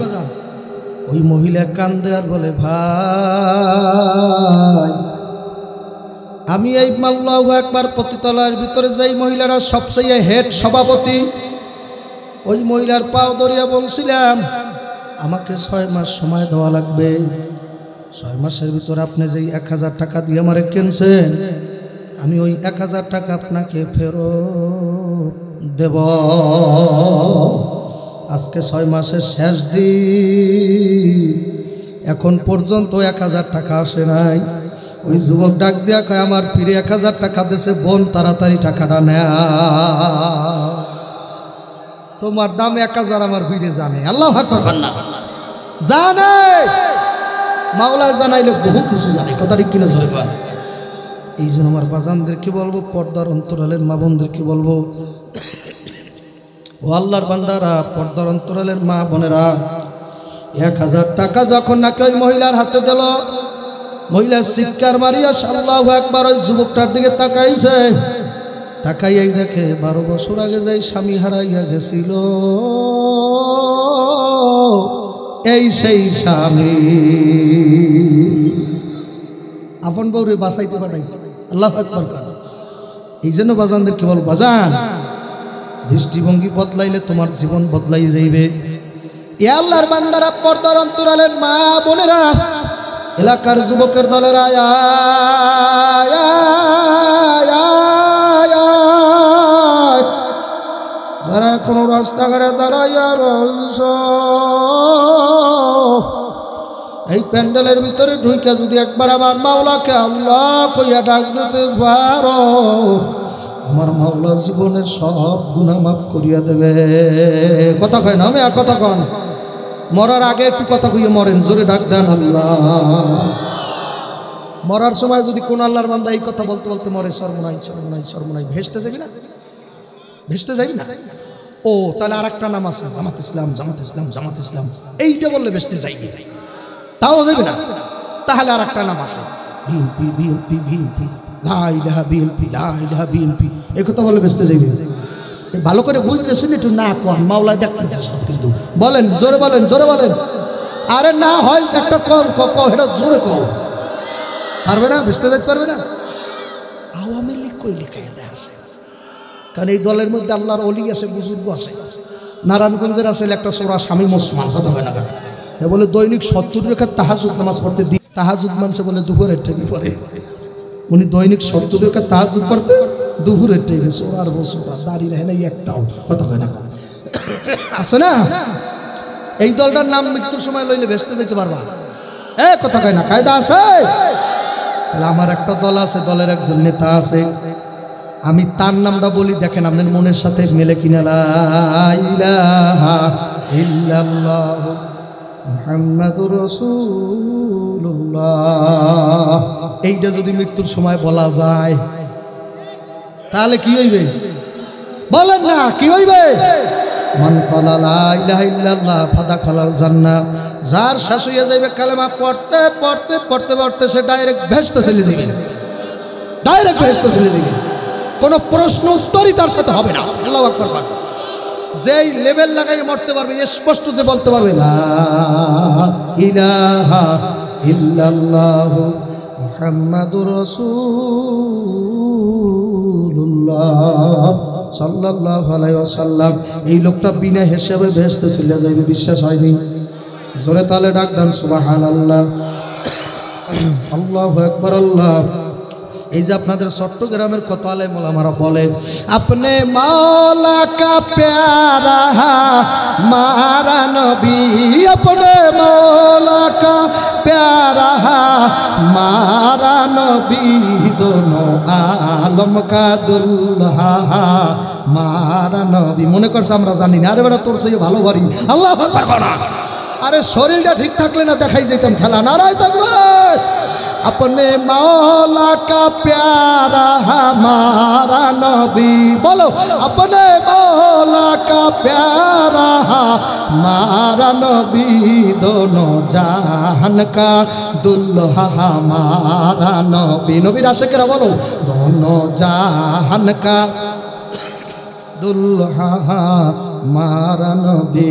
ওই মহিলা কান্দে আর বলে, ভাই আমি এই আল্লাহু আকবার পতিতালয়ের ভিতরে যাই মহিলারা সবচেয়ে হেড সভাপতি, ওই মহিলার পাও ধরিয়া বলছিলাম আমাকে 6 মাস সময় দেওয়া লাগবে। 6 মাসের ভিতরে আপনি যেই 1000 টাকা দিয়ে আমারে কিনছেন, আমি ওই 1000 টাকা আপনাকে ফেরত দেব। আজকে 6 মাসের শেষ দিন, এখন পর্যন্ত 1000 টাকা আসে নাই। ওই যুবক ডাক দিয়া কয় আমার ফিরে 1000 টাকা দেশে বোন, তাড়াতাড়ি টাকাটা নেয়া, তোমার দাম 1000 আমার ফিরে জানে। আল্লাহু আকবার না জানে, মাওলা জানাইলে বহু কিছু জানে, কথাটি কিনা জয়বা। এই জন্য আমার বাজানদেরকে বলবো, পর্দার অন্তরালের মা বোনদেরকে বলবো, ও আল্লাহর বান্দারা, পর্দার অন্তরালের মা বোনেরা, 1000 টাকা যখন নাকি ওই মহিলার হাতে দিল, মহিলা চিৎকার মারিয়া আল্লাহু আকবার ওই যুবকটার দিকে তাকাইছে। তাকাইয়াই দেখে 12 বছর আগে যাই স্বামী হারাইয়া গেছিল, এই সেই স্বামী আপন বউরে বাঁচাইতে পাঠাইছে। আল্লাহু আকবার। এই জন্য বাজানদেরকে বল, বাজান দৃষ্টিভঙ্গি বদলাইলে তোমার জীবন বদলাই যাইবে। এ আল্লাহর বান্দারা, পর্দার অন্তরালের মা বোনেরা, এলাকার যুবকের দলেরা, যারা এখনো রাস্তাঘাটে দাঁড়াইয়া রইছ, এই প্যান্ডেলের ভিতরে ঢুইকা যদি একবার আমার মাওলাকে আল্লাহ কইয়া ডাক দিতে পারো, আমার মাওলা জীবনের সব গুনাহ মাফ করিয়া দেবে। কথা কয় না, আমি কথা কন, মরার আগে একটু কথা কইয়া মরেন, জোরে ডাক দেন আল্লাহ। মরার সময় যদি কোন আল্লাহর বান্দা এই কথা বলতে বলতে মরে, সর্বনাই সর্বনাই সর্বনাই, ভেসতে যাবি না, ভেসতে যাবি না। ও তাহলে আর একটা নাম আছে, জামাত ইসলাম, জামাত ইসলাম, জামাত ইসলাম, এইটা বললে ভেসতে যাইবি, তাও যাবি না। তাহলে আর একটা নাম আছে, বিএনপি, বিএনপি, বিএনপি, লা ইলাহা বিএনপি, লা ইলাহা বিএনপি, এই কথা বলে ভেসতে যাইবি। ভালো করে বুঝতে শুনে একটু না কন, মাওলা দেখতেছে সব, কিন্তু বলেন, জোরে বলেন, জোরে বলেন। আরে না হয় একটা কম এটা জোরে কম, পারবে না, ভেসতে যেতে পারবে না। আওয়ামী লীগ কই লেখা আছে, কারণ এই দলের মধ্যে আল্লাহর ওলি আছে, বুজুর্গ আছে। নারায়ণগঞ্জের আছে একটা সোরা শামীম ওসমান, কথা হয় না, বলে দৈনিক 70 রাকাত তাহাজ্জুদ নামাজ পড়তে দিই। তাহাজ্জুদ মানছে বলে দুপুরের টাইমে পড়ে, উনি দৈনিক 70 রাকাত তাহাজ্জুদ পড়তে দুপুরের টাইমে, সোরার বসরা দাঁড়িয়ে রাখে না একটাও, কথা হয় না, আছে না। এই দলটার নাম মৃত্যুর সময় লইলে ভেসতে যেতে পারবা, কথা কয় না, কায়দা আছে। তাহলে আমার একটা দল আছে, দলের একজন নেতা আছে, আমি তার নামটা বলি, দেখেন আপনার মনের সাথে মেলে কিনা। লা ইলাহা ইল্লাল্লাহ মুহাম্মাদুর রাসূলুল্লাহ, এইটা যদি মৃত্যুর সময় বলা যায় তাহলে কি হইবে, বলেন না, কি হইবে? মান ক্বালা লা ইলাহা ইল্লাল্লাহ ফাদাখালাল জান্নাহ, যার শেষ হইয়া যাইবে কালেমা পড়তে পড়তে পড়তে পড়তে সে ডাইরেক্ট ভেসতে চলে যাবে, ডাইরেক্ট ভেসতে চলে যাবে, কোনো প্রশ্ন উত্তরই তার সাথে হবে না। আল্লাহু আকবার। যেই লেভেল লাগাই মরতে পারবে, স্পষ্ট যে বলতে পারবে লা ইলাহা ইল্লাল্লাহ মুহাম্মাদুর রাসূলুল্লাহ সাল্লাল্লাহু আলাইহি ওয়াসাল্লাম, এই লোকটা বিনা হিসাবে ভেসতে চলে যাবে। বিশ্বাস হয়নি? জোরে তালে ডাক দেন সুবহানাল্লাহ, আল্লাহু আকবার। আল্লাহ, এই যে আপনাদের চট্টগ্রামের কত আলেম ওলামারা বলে, আপনি মাওলা কা প্যারা মারা নবী, আপনি মাওলা কা প্যারা মারা নবী, দোনো আলম কা দুলহা মারা নবী। মনে করছে আমরা জানি না, আরে বেটা তোর সেই ভালো বাড়ি। আল্লাহু আকবার। আরে শরীরটা ঠিক থাকলে না দেখাই যেতাম খেলা। নারায় তাকবীর। अपने मौला का प्यारा हमारा नबी, बोलो अपने मौला का प्यारा हमारा नबी, दोनों जहान का दुल्हा हमारा नबी। नबीर आशिकेरा बोलो दोनों जहान का दुल्हा हमारा नबी,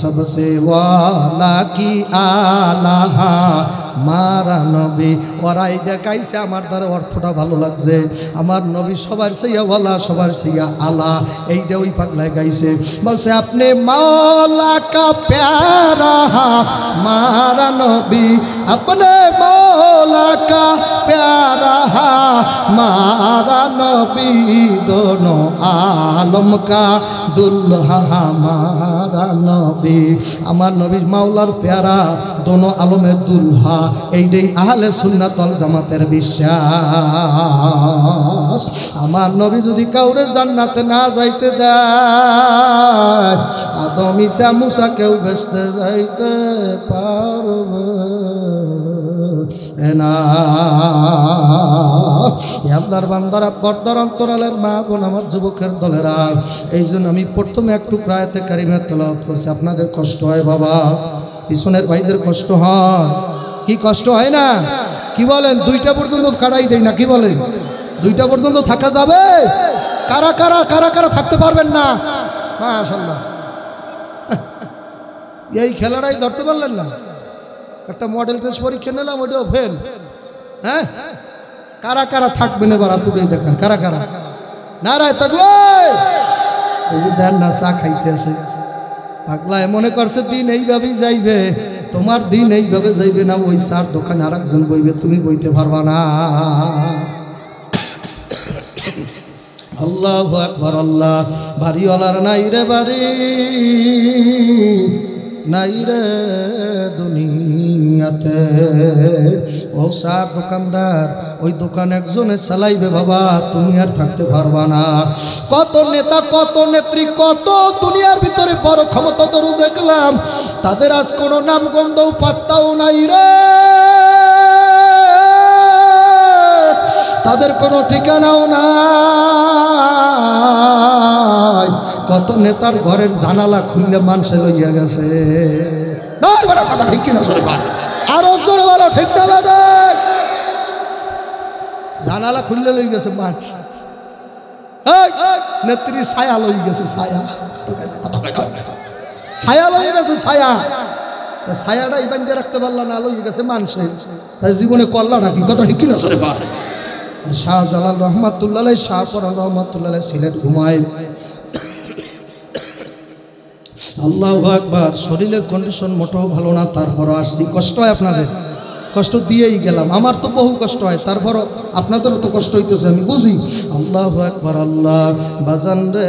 सबसे वाला की आला মারা নবী। ওরাই দেখাইছে, আমার দ্বারা অর্থটা ভালো লাগছে। আমার নবী সবার সেইয়া ওয়ালা, সবার সেইয়া আলা, এইটা ওই পাগলায় গাইছে। বলছে আপনি মাওলা কা প্যারা মারা নবী, আপনি মাওলা কা প্যারা हमारा नबी दोनों आलम का दुल्हा हमारा नबी আমার নবী মাওলার প্যারা দোনো আলমের দুলহা এইটাই আহলে সুন্নাত ওয়াল জামাতের বিশ্বাস আমার নবী যদি কাউরে জান্নাতে না যাইতে দেয় আদম ঈসা মুসা কেউ বেচতে যাইতে পারবে না আল্লাহর বান্দারা পর্দার অন্তরালের মা বোন আমার যুবকের দলেরা এই জন্য আমি প্রথমে একটু আয়াতে কারিমের তেলাওয়াত করছি আপনাদের কষ্ট হয় বাবা পিছনের ভাইদের কষ্ট হয় কি কষ্ট হয় না কি বলেন 2টা পর্যন্ত কাটাই দেই না কি বলেন 2টা পর্যন্ত থাকা যাবে কারা কারা কারা কারা থাকতে পারবেন না মাশাআল্লাহ এই খেলাটাই ধরতে পারলেন না একটা মডেল টেস্ট পরীক্ষা নিলাম ওইটাও ফেল হ্যাঁ কারা কারা থাকবেন এবার তুই দেখেন কারা কারা নারায় তাকবীর এই যে দেন না চা খাইতেছে পাগলায় মনে করছে দিন এইভাবেই যাইবে তোমার দিন এইভাবে যাইবে না ওই চার দোকানে আরেকজন বইবে তুমি বইতে পারবা না আল্লাহু আকবার আল্লাহ বাড়িওয়ালার নাই রে বাড়ি নাই রে দুনিয়াতে ও সার দোকানদার ওই দোকান একজনে চালাইবে বাবা তুমি আর থাকতে পারবা না কত নেতা কত নেত্রী কত দুনিয়ার ভিতরে বড় ক্ষমতা ধরু দেখলাম তাদের আজ কোনো নাম গন্ধও পাত্তাও নাই রে তাদের কোনো ঠিকানাও নাই কত নেতার ঘরের জানালা খুললে মানুষে লইয়া গেছে ঠিক কিনা আরো জোরে বলো ঠিক না জানালা খুললে লই গেছে মানুষ নেত্রী ছায়া লই গেছে ছায়া ছায়া লই গেছে ছায়া ছায়াটা ইবান দিয়ে রাখতে পারলা না লই গেছে মানুষে তাই জীবনে করলা নাকি কথা ঠিক কিনা শাহজালাল রহমাতুল্লাহ শাহপরান রহমাতুল্লাহ সিলেট ঘুমায় আল্লাহু আকবার শরীরের কন্ডিশন মোটেও ভালো না তারপরও আসছি কষ্ট হয় আপনাদের কষ্ট দিয়েই গেলাম আমার তো বহু কষ্ট হয় তারপরও আপনাদেরও তো কষ্ট হইতেছে আমি বুঝি আল্লাহু আকবার আল্লাহ বাজান রে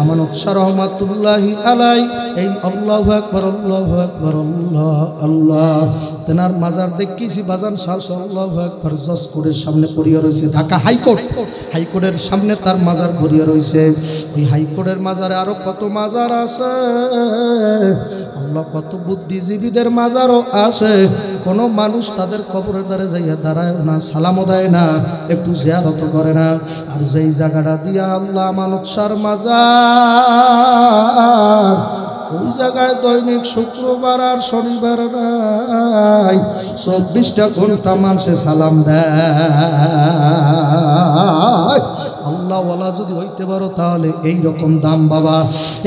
আমানত শাহ রহমাতুল্লাহি আলাই এই আল্লাহু আকবার আল্লাহু আকবার আল্লাহ আল্লাহ তেনার মাজার দেখেছি বাজান শাহ আল্লাহু আকবার জজ কোর্টের সামনে পড়িয়া রয়েছে ঢাকা হাইকোর্টের সামনে তার মাজার পড়িয়া রয়েছে ওই হাইকোর্টের মাজারে আরো কত মাজার আছে আল্লাহ কত বুদ্ধিজীবীদের মাজারও আছে কোনো মানুষ তাদের কবরের দ্বারে যাইয়া দাঁড়ায় না সালামও দেয় না একটু জিয়ারত করে না আর যেই জায়গাটা দিয়া আল্লাহ আমানত শাহর মাজার ওই জায়গায় দৈনিক শুক্রবার আর শনিবার নাই 24টা ঘন্টা মানুষে সালাম দেয় আল্লাহওয়ালা যদি হইতে পারো তাহলে এই রকম দাম বাবা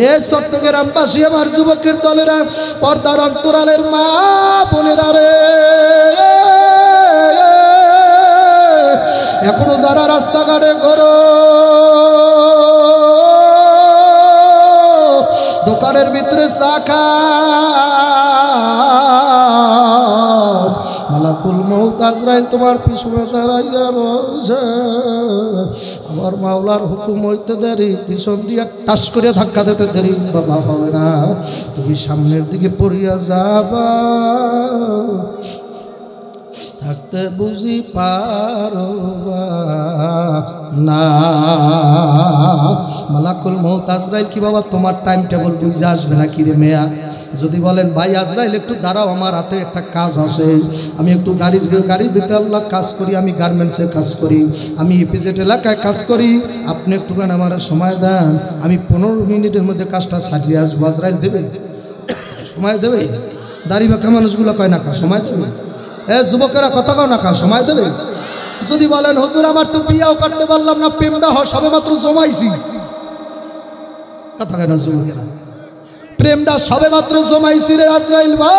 এ চট্টগ্রামবাসী আমার যুবকের দলেরা পর্দার অন্তরালের মা বোনেরা রে এখনো যারা রাস্তাঘাটে ঘোরো দোকানের ভিতরে চা মালাকুল মউত আজরাইল তোমার পিছনে দাঁড়াইয়া রয়েছে আমার মাওলার হুকুম হইতে দেরি পিছন দিয়া টাস করে ধাক্কা দিতে দেরি বাবা হবে না তুমি সামনের দিকে পড়িয়া যাবা থাকতে বুঝি পারো না মালাকুল মউত আজরাইল কি বাবা তোমার টাইম টেবল বুঝে আসবে না কি রে মেয়া যদি বলেন ভাই আজরাইল একটু দাঁড়াও আমার হাতে একটা কাজ আছে আমি একটু গাড়ির ভিতরে আল্লাহ কাজ করি আমি গার্মেন্টসে কাজ করি আমি ইপিজেড এলাকায় কাজ করি আপনি একটুখানি আমার সময় দেন আমি 15 মিনিটের মধ্যে কাজটা সারিয়ে আসবো আজরাইল দেবে সময় দেবে দাড়ি বাঁকা মানুষগুলো কয় না সময় দেবে যুবকেরা কথা কও না সময় দেবে যদি বলেন হুজুর আমার তো বিয়াও করতে পারলাম না প্রেমটা সবে মাত্র জমাইছি কথা কয় না যুবকেরা প্রেমটা সবে মাত্র জমাইছি রে আজরাইল ভাই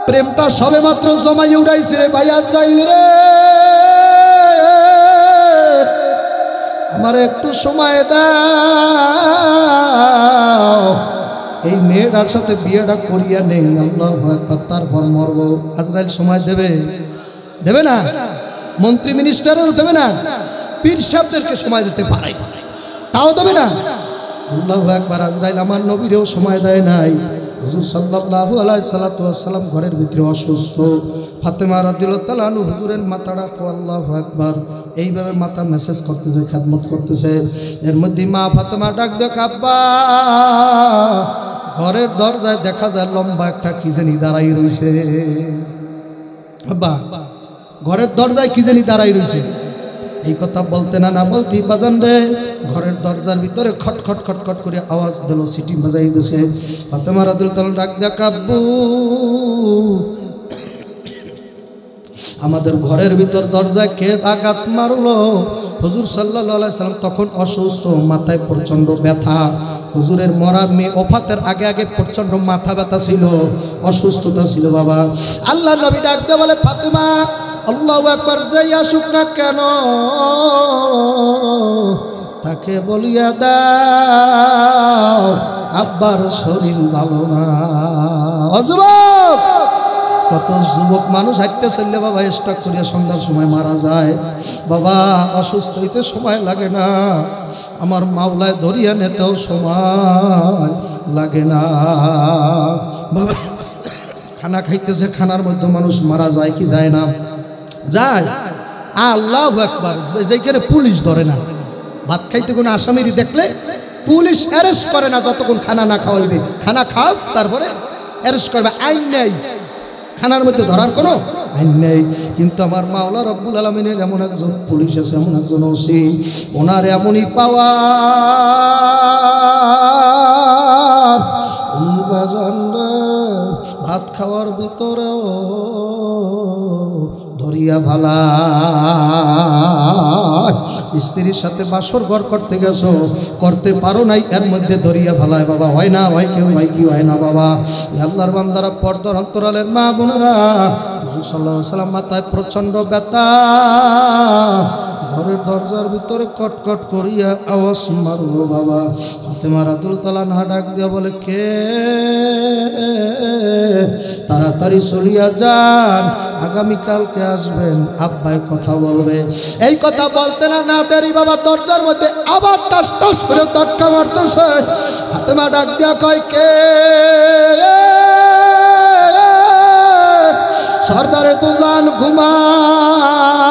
প্রেমটা সবে মাত্র জমাই উড়াইছি রে ভাই আজরাইল রে আমার একটু সময় দাও এই মেয়েটার সাথে বিয়েটা করিয়া নেই, আল্লাহু আকবার, তারপর মরব। আজরাইল সময় দেবে? দেবে না? মন্ত্রী মিনিস্টারও দেবে না? পীর সাহেবদেরকে সময় দিতে পারে, তাও দেবে না? আল্লাহু আকবার। আজরাইল আমার নবীরেও সময় দেয় নাই। হুজুর সাল্লাল্লাহু আলাইহি সাল্লাম ঘরের ভিতরে অসুস্থ। ফাতেমা রাদিয়াল্লাহু তাআলা আনহা হুজুরের মাথাটা, আল্লাহু আকবার, এইভাবে মাথা মেসেজ করতেছে, খেদমত করতেছে। এর মধ্যে মা ফাতেমা ডাক দেখ, আব্বা। ঘরের দরজায় দেখা যায় লম্বা একটা কি জানি দাঁড়াই রইছে। আব্বা, ঘরের দরজায় কি জানি দাঁড়াই রইছে। এই কথা বলতে না বলতে বাজান রে, ঘরের দরজার ভিতরে খটখট খটখট করে আওয়াজ দিল, সিটি বাজাই দিছে। ফাতেমা রাদিয়াল্লাহু তাআলা ডাক দেখ, আব্বু, আমাদের ঘরের ভিতর দরজায় কে আঘাত মারলো? হুজুর সাল্লাল্লাহু আলাইহি সাল্লাম তখন অসুস্থ, মাথায় প্রচন্ড ব্যথা। হুজুরের মরা মেয়ে ওফাতের আগে আগে প্রচন্ড মাথা ব্যথা ছিল, অসুস্থতা ছিল বাবা। আল্লাহ নবী ডাকতে বলে, ফাতেমা, আল্লাহু আকবার, যেই আসুক না কেন তাকে বলিয়া দাও আব্বার শরীর ভালো না। যুবক, কত যুবক মানুষ হাঁটতে চললে বাবা স্ট্রোক করিয়া সন্ধ্যার সময় মারা যায়। বাবা, অসুস্থ হইতে সময় লাগে না, আমার মাওলায় ধরিয়া নিতেও সময় লাগে না। বাবা, খানা খাইতেছে, খানার মধ্যে মানুষ মারা যায় কি যায় না? যায়। আল্লাহু আকবার। যেখানে পুলিশ ধরে না, ভাত খাইতে কোনো আসামিরি দেখলে পুলিশ অ্যারেস্ট করে না যতক্ষণ খানা না খাওয়াইবে। খানা খাও, তারপরে অ্যারেস্ট করবে। আইন নেই, খানার মধ্যে ধরার কোনো আইন নেই। কিন্তু আমার মাওলা রব্বুল আলামিনের এমন একজন পুলিশ আছে, এমন একজন ওসি, ওনার এমনই পাওয়া, ভাত খাওয়ার ভিতরেও ধরিয়া ভালা। স্ত্রীর সাথে বাসর ঘর করতে গেছো, করতে পারো নাই, এর মধ্যে ধরিয়া ভালায়। বাবা, হয় না? হয় কেউ? হয় কি হয় না? বাবা, আল্লাহর বান্দারা, পর্দার অন্তরালের মা বোনেরা, রাসূল সাল্লাল্লাহু আলাইহি ওয়াসাল্লাম মাথায় প্রচন্ড ব্যথা, ঘরের দরজার ভিতরে কটকট করিয়া আওয়াজ মারলো। বাবা, ফাতেমা রাদিয়াল্লাহু তাআলা আনহা ডাক দিয়া বলে, কে? তাড়াতাড়ি চলিয়া যান, আগামীকালকে আসবেন, আব্বাই কথা বলবে। এই কথা বলতে না দেরি বাবা, দরজার মধ্যে আবার টাস টাস করে ধাক্কা মারতেছে। ফাতেমা ডাক দিয়া কয়, কে? সর্দারে তো যান, ঘুমায়।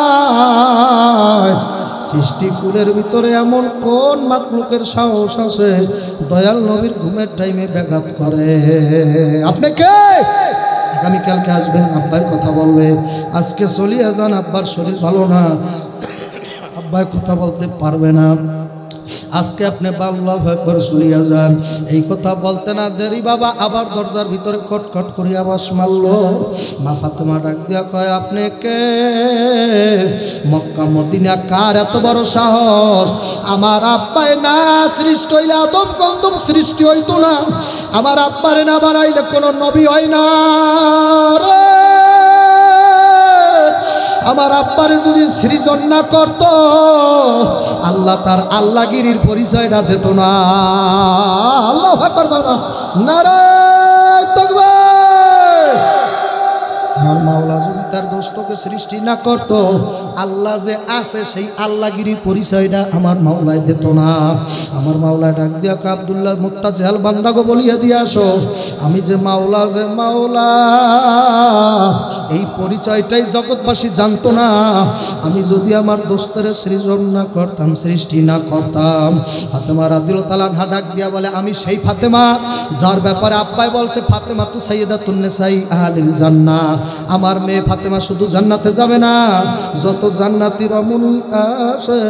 সৃষ্টি কুলের ভিতরে এমন কোন মাখলুকের সাহস আছে দয়াল নবীর ঘুমের টাইমে ব্যাঘাত করে? আপনি কে? আগামীকালকে আসবেন, আব্বাই কথা বলবে। আজকে চলিয়া যান, আব্বার শরীর ভালো না, আব্বাই কথা বলতে পারবে না। আজকে আপনি আল্লাহু আকবার চলিয়া যান। এই কথা বলতে না দেরি বাবা, আবার দরজার ভিতরে খটখট করে আওয়াজ মারলো। মা ফাতেমা ডাক দিয়া কয়, আপনি কে? মক্কা মদিনা কার এত বড় সাহস? আমার আব্বাই না সৃষ্টি হইলে আদম কন্দম সৃষ্টি হইতো না, আমার আব্বারে না বানাইলে কোনো নবী হয় না। আমার আব্বারে যদি সৃজন না করত, আল্লাহ তার আল্লাহগিরির পরিচয়টা দিত না। আল্লাহু আকবার বাবা, নারায়ে তাকবীর। আমার মাওলা যদি তার দোস্তকে সৃষ্টি না করত, আল্লাহ যে আছে সেই আল্লাহগিরির পরিচয়টা আমার মাওলায় দিত না। আমার মাওলায় ডাক দিয়া আব্দুল্লাহ মুত্তাজিল বান্দাগো বলিয়া দিয়া আসো, আমি যে মাওলা, যে মাওলা, এই পরিচয়টাই জগৎবাসী জানতো না। আমি যদি আমার দোস্তের সৃজন না করতাম, সৃষ্টি না করতাম। ফাতেমা রাদিয়াল্লাহু তাআলা আনহা ডাক দিয়া বলে, আমি সেই ফাতেমা যার ব্যাপারে আব্বাই বলছে ফাতেমা তু সাইয়্যিদাতুন নিসাই আহলিল জান্নাহ। আমার মেয়ে ফাতেমা শুধু জান্নাতে যাবে না, যত জান্নাতি রমণী আছে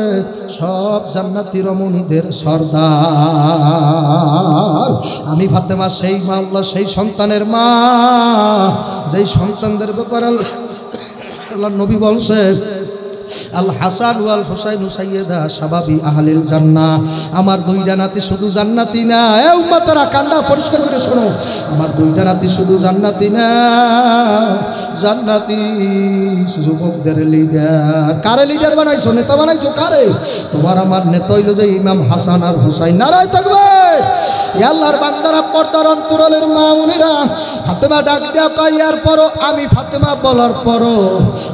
সব জান্নাতি রমণীদের সর্দার। আমি ফাতেমা সেই মাওলা, সেই সন্তানের মা, যেই সন্তানদের ব্যাপারে আল্লাহ নবী বলছে আল হাসান ওয়াল হুসাইন সাইয়্যিদা শাবাবি আহলিল জান্নাহ। আমার দুইটা নাতি শুধু জান্নাতি না, এ উম্মতেরা কান্না পরিষ্কার করে শোনো, আমার দুইটা নাতি শুধু জান্নাতি না, জান্নাতি যুবকদের লিডার। কারে লিডার বানাইছো, নেতা বানাইছো কারে? তোমার আমার নেতা হইল যে ইমাম হাসান আর হুসাইন। নারায় তাকবীর। ইয়া আল্লাহর বান্দারা, পর্দার অন্তরালের মা বোনেরা, ফাতেমা ডাক দেয়া কয়, এর পরও আমি ফাতেমা বলার পরও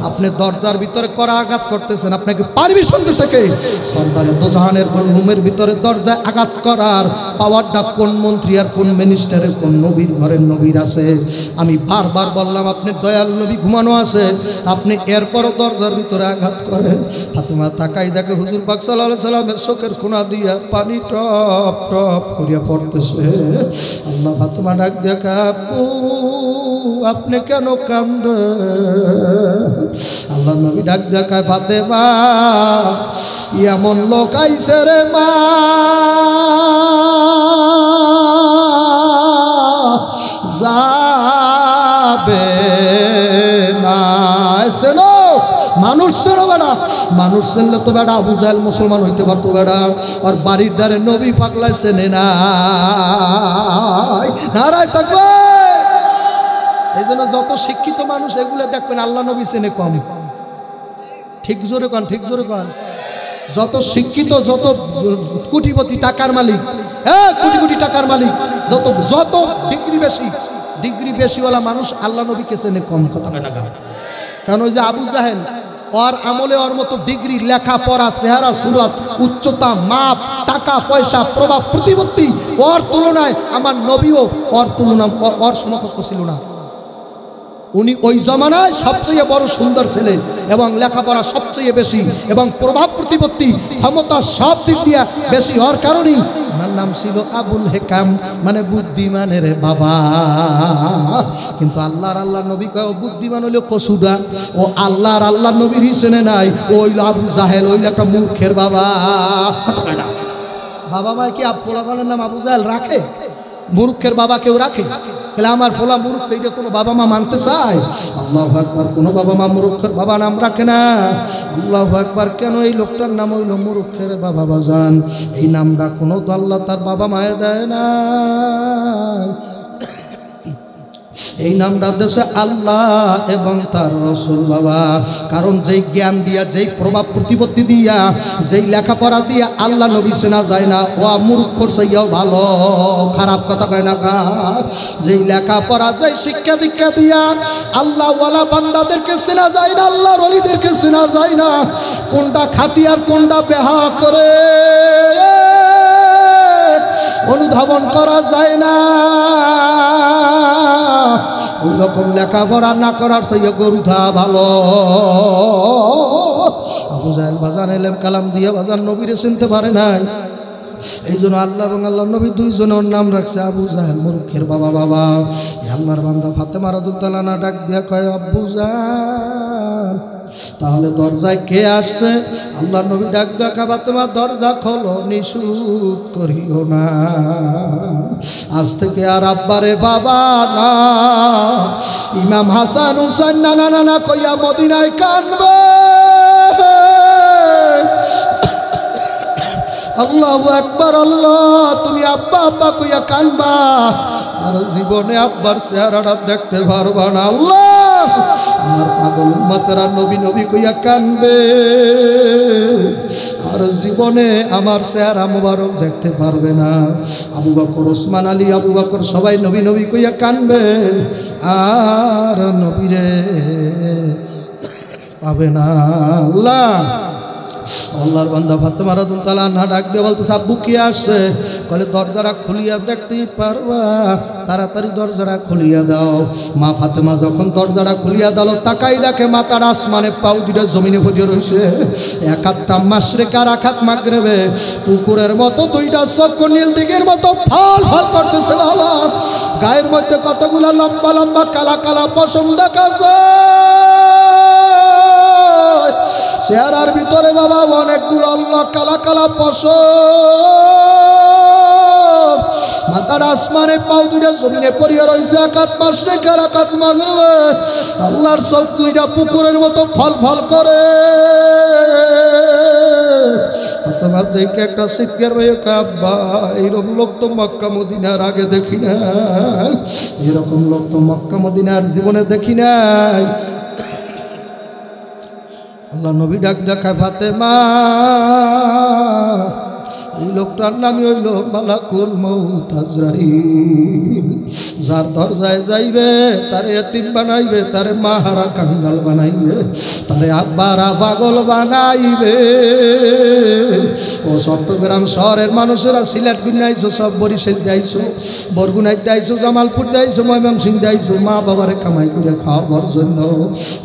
আপনি দরজার ভিতরে করা আঘাত করতেছেন, আপনাকে পারমিশন দিছে কে? সরদারে দোজাহানের রুমের ভিতরে দরজায় আঘাত করার পাওয়ারটা কোন মন্ত্রী আর কোন মিনিস্টারের, কোন নবীর ঘরের নবীর আছে? আমি বারবার বললাম আপনি দয়াল নবী ঘুমানো আছে, আপনি এরপরও দরজার ভিতরে আঘাত করেন। ফাতেমা তাকাই দেখে হুজুর পাক সাল্লাল্লাহু আলাইহি সাল্লামের চোখের কোনা দিয়া পানি টপ টপ করিয়া পড়তেছে। আল্লাহ ফাতেমা ডাক দেখা, আপু আপনি কেন কান্দেন? আল্লাহ নবী ডাক দেখায়, ফাতেমা এমন লোক আইছে রে মা, যাবে না। শোনো মানুষ, শোনো বেড়া, মানুষ চেনলে তো বেড়া আবু জাহেল মুসলমান হইতে পারতো বেড়া। আর বাড়ির দ্বারে নবী পাগলা চেনে না। নারায় থাকবে। এই জন্য যত শিক্ষিত মানুষ এগুলো দেখবেন আল্লাহ নবী চেনে কম। ঠিক জোরে কন, ঠিক জোরে কন। যত শিক্ষিত, যত কোটিপতি টাকার মালিক, হ্যাঁ কোটি কোটি টাকার মালিক, যত যত ডিগ্রি বেশি, ডিগ্রি বেশিওয়ালা মানুষ আল্লাহ নবীকে চেনে কম। কথা না, কারণ ওই যে আবু জাহেল, ওর আমলে ওর মতো ডিগ্রি, লেখাপড়া, চেহারা সুরত, উচ্চতা, মাপ, টাকা পয়সা, প্রভাব প্রতিপত্তি, ওর তুলনায় আমার নবীও ওর তুলনা, ওর সমকক্ষ ছিল না। উনি ওই জমানায় সবচেয়ে বড় সুন্দর ছেলে, এবং লেখাপড়া সবচেয়ে বেশি, এবং প্রভাব প্রতিপত্তি, ক্ষমতা সব দিক দিয়ে বেশি হওয়ার কারণেই ওনার নাম ছিল আবুল হেকাম, মানে বুদ্ধিমানের বাবা। কিন্তু আল্লাহর আল্লাহ নবী কয়, ও বুদ্ধিমান হইল কসুডা, ও আল্লাহর আল্লাহ নবীর হিসেবে নাই, ওইল আবু জাহেল, ওইল একটা মূর্খের বাবা। বাবা মায় কি পোলাপানের নাম আবু জাহেল রাখে? মূর্খের বাবা কেউ রাখে? তাহলে আমার পোলা মূর্খ, এইটা কোনো বাবা মা মানতে চায়? আল্লাহু আকবার। কোনো বাবা মা মূর্খের বাবা নাম রাখে না। আল্লাহু আকবার। কেন এই লোকটার নাম হইল মূর্খের বাবা বাজান? এই নামটা কোনো তো আল্লাহ তার বাবা মায়ে দেয় না। এই নামটা দেশে আল্লাহ এবং তার রাসূল বাবা। কারণ যেই জ্ঞান দিয়া, যেই প্রভাব প্রতিপত্তি দিয়া, যেই লেখাপড়া দিয়া আল্লাহ নবী চেনা যায় না, ও মূর্খর চাইয়াও ভালো। খারাপ কথা কয় না কা? যেই লেখাপড়া, যেই শিক্ষা দীক্ষা দিয়া আল্লাহ ওয়ালা বান্দাদেরকে চেনা যায় না, আল্লাহর ওলিদেরকে চেনা যায় না, কোনটা খাঁটি আর কোনটা বেহা করে অনুধাবন করা যায় না। ওই রকম লেখাপড়া না করার চাইয়ে গরুধা ভালো। আবু জাহেল বাজান এলেম কালাম দিয়ে বাজান নবীরে চিনতে পারে নাই। এই জন্য আল্লাহ এবং আল্লাহ নবী দুইজনের নাম রাখছে আবু জাহেল, মূর্খের বাবা। বাবা আল্লাহর বান্দা ফাতেমা রাদিয়াল্লাহু আনহা ডাক দিয়া কয়, আব্বু জান তাহলে দরজায় কে আসছে? আল্লাহ নবী ডাক দেখা, ফাতেমা দরজা খোলো, নিষুদ করিও না, আজ থেকে আর আব্বারে বাবা না, ইমাম হাসান হুসাইন নানা নানা কইয়া মদিনায় কানবে। আল্লাহু আকবার। আল্লাহ তুমি আব্বা আব্বা কইয়া কানবা, আর জীবনে আব্বার চেহারাটা দেখতে পারবা না। আল্লাহ আমার পাগল উম্মতেরা নবী নবী কইয়া কানবে, আর জীবনে আমার চেহারা মুবারক দেখতে পারবে না। আবু বকর, ওসমান আলী, আবু বকর সবাই নবী নবী কইয়া কানবে, আর নবীরে পাবে না। আল্লাহ আল্লাহর বান্দা ফাতেমা রাদিয়াল্লাহু আনহা ডাক দিয়ে বলতেছে, আব্বু কি আসছে? বলে দরজাটা খুলিয়া দেখতেই পারবা, তাড়াতাড়ি দরজাটা খুলিয়া দাও। মা ফাতেমা যখন দরজাটা খুলিয়া দাও, তাকাই দেখে মাতার আসমানে, পাও দুটা জমিনে ফুটে রয়েছে। এক হাতটা মাশরিকে আর এক হাত মাগরিবে, পুকুরের মতো দুইটা চক্ষু নীল দিগের মতো ফল ফল করতেছে। বাবা গায়ের মধ্যে কতগুলা লম্বা লম্বা কালা কালা পশম দেখা যায়, চেহারার ভিতরে বাবা অনেকগুলো আল্লাহ কালা কালা পশম। আর আসমানে পাও দুইটা জমিনে পড়িয়া রয়েছে একাত মাশরিকে আর একাত মাগরিবে আল্লাহর সব দুইটা পুকুরের মতো ফল ফল করে তোমার দেখে একটা চিৎকার হয়ে কাব্বা এইরকম লোক তো মক্কা মদিনার আগে দেখি নাই এরকম লোক তো মক্কা মদিনার জীবনে দেখি নাই আল্লাহ নবী ডাক দেখায় ফাতেমা এই লোকটার নামই হইল মালাকুল মউত আজরাইল যার দরজায় যাইবে তারে এতিম বানাইবে তারে মাহারা কাঙ্গাল বানাইবে তারে আব্বারা পাগল বানাইবে ও চট্টগ্রাম শহরের মানুষেরা সিলেট বিনাইছো সব বরিশাল যাইছো বরগুনায় যাইছো জামালপুর যাইছো ময়মনসিংহ যাইছো মা বাবারে কামাই করে খাওয়াবার জন্য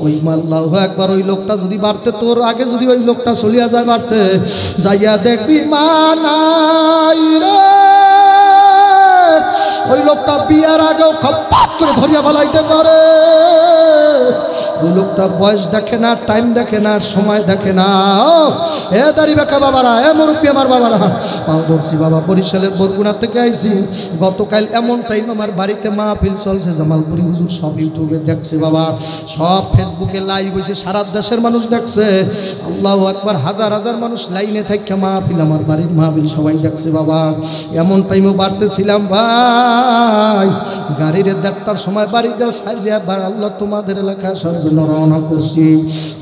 ওই আল্লাহু আকবার ওই লোকটা যদি বাড়তে তোর আগে যদি ওই লোকটা চলিয়া যায় বাড়তে যাইয়া দেখবি মা নাই রে ওই লোকটা বিয়ার আগেও খপ্পাত করে ধরিয়া ফেলাইতে পারে ওই লোকটা বয়স দেখে না টাইম দেখে না সময় দেখে না এ দাড়ি বেকা বাবারা এ মুরব্বী আমার বাবারা পাও ধরছি বাবা বরিশালের বরগুনা থেকে আইছি গতকাল এমন টাইম আমার বাড়িতে মাহফিল চলছে জামালপুরি হুজুর সব ইউটিউবে দেখছে বাবা সব ফেসবুকে লাইভ হয়েছে সারা দেশের মানুষ দেখছে আল্লাহু আকবার হাজার হাজার মানুষ লাইনে থেকে মাহফিল আমার বাড়ির মাহফিল সবাই দেখছে বাবা এমন টাইমও বাড়তেছিলাম ভাই গাড়ির 1:30টার সময় বাড়িতে সারিয়া আল্লাহ তোমাদের এলাকা আসার জন্য রওনা করছি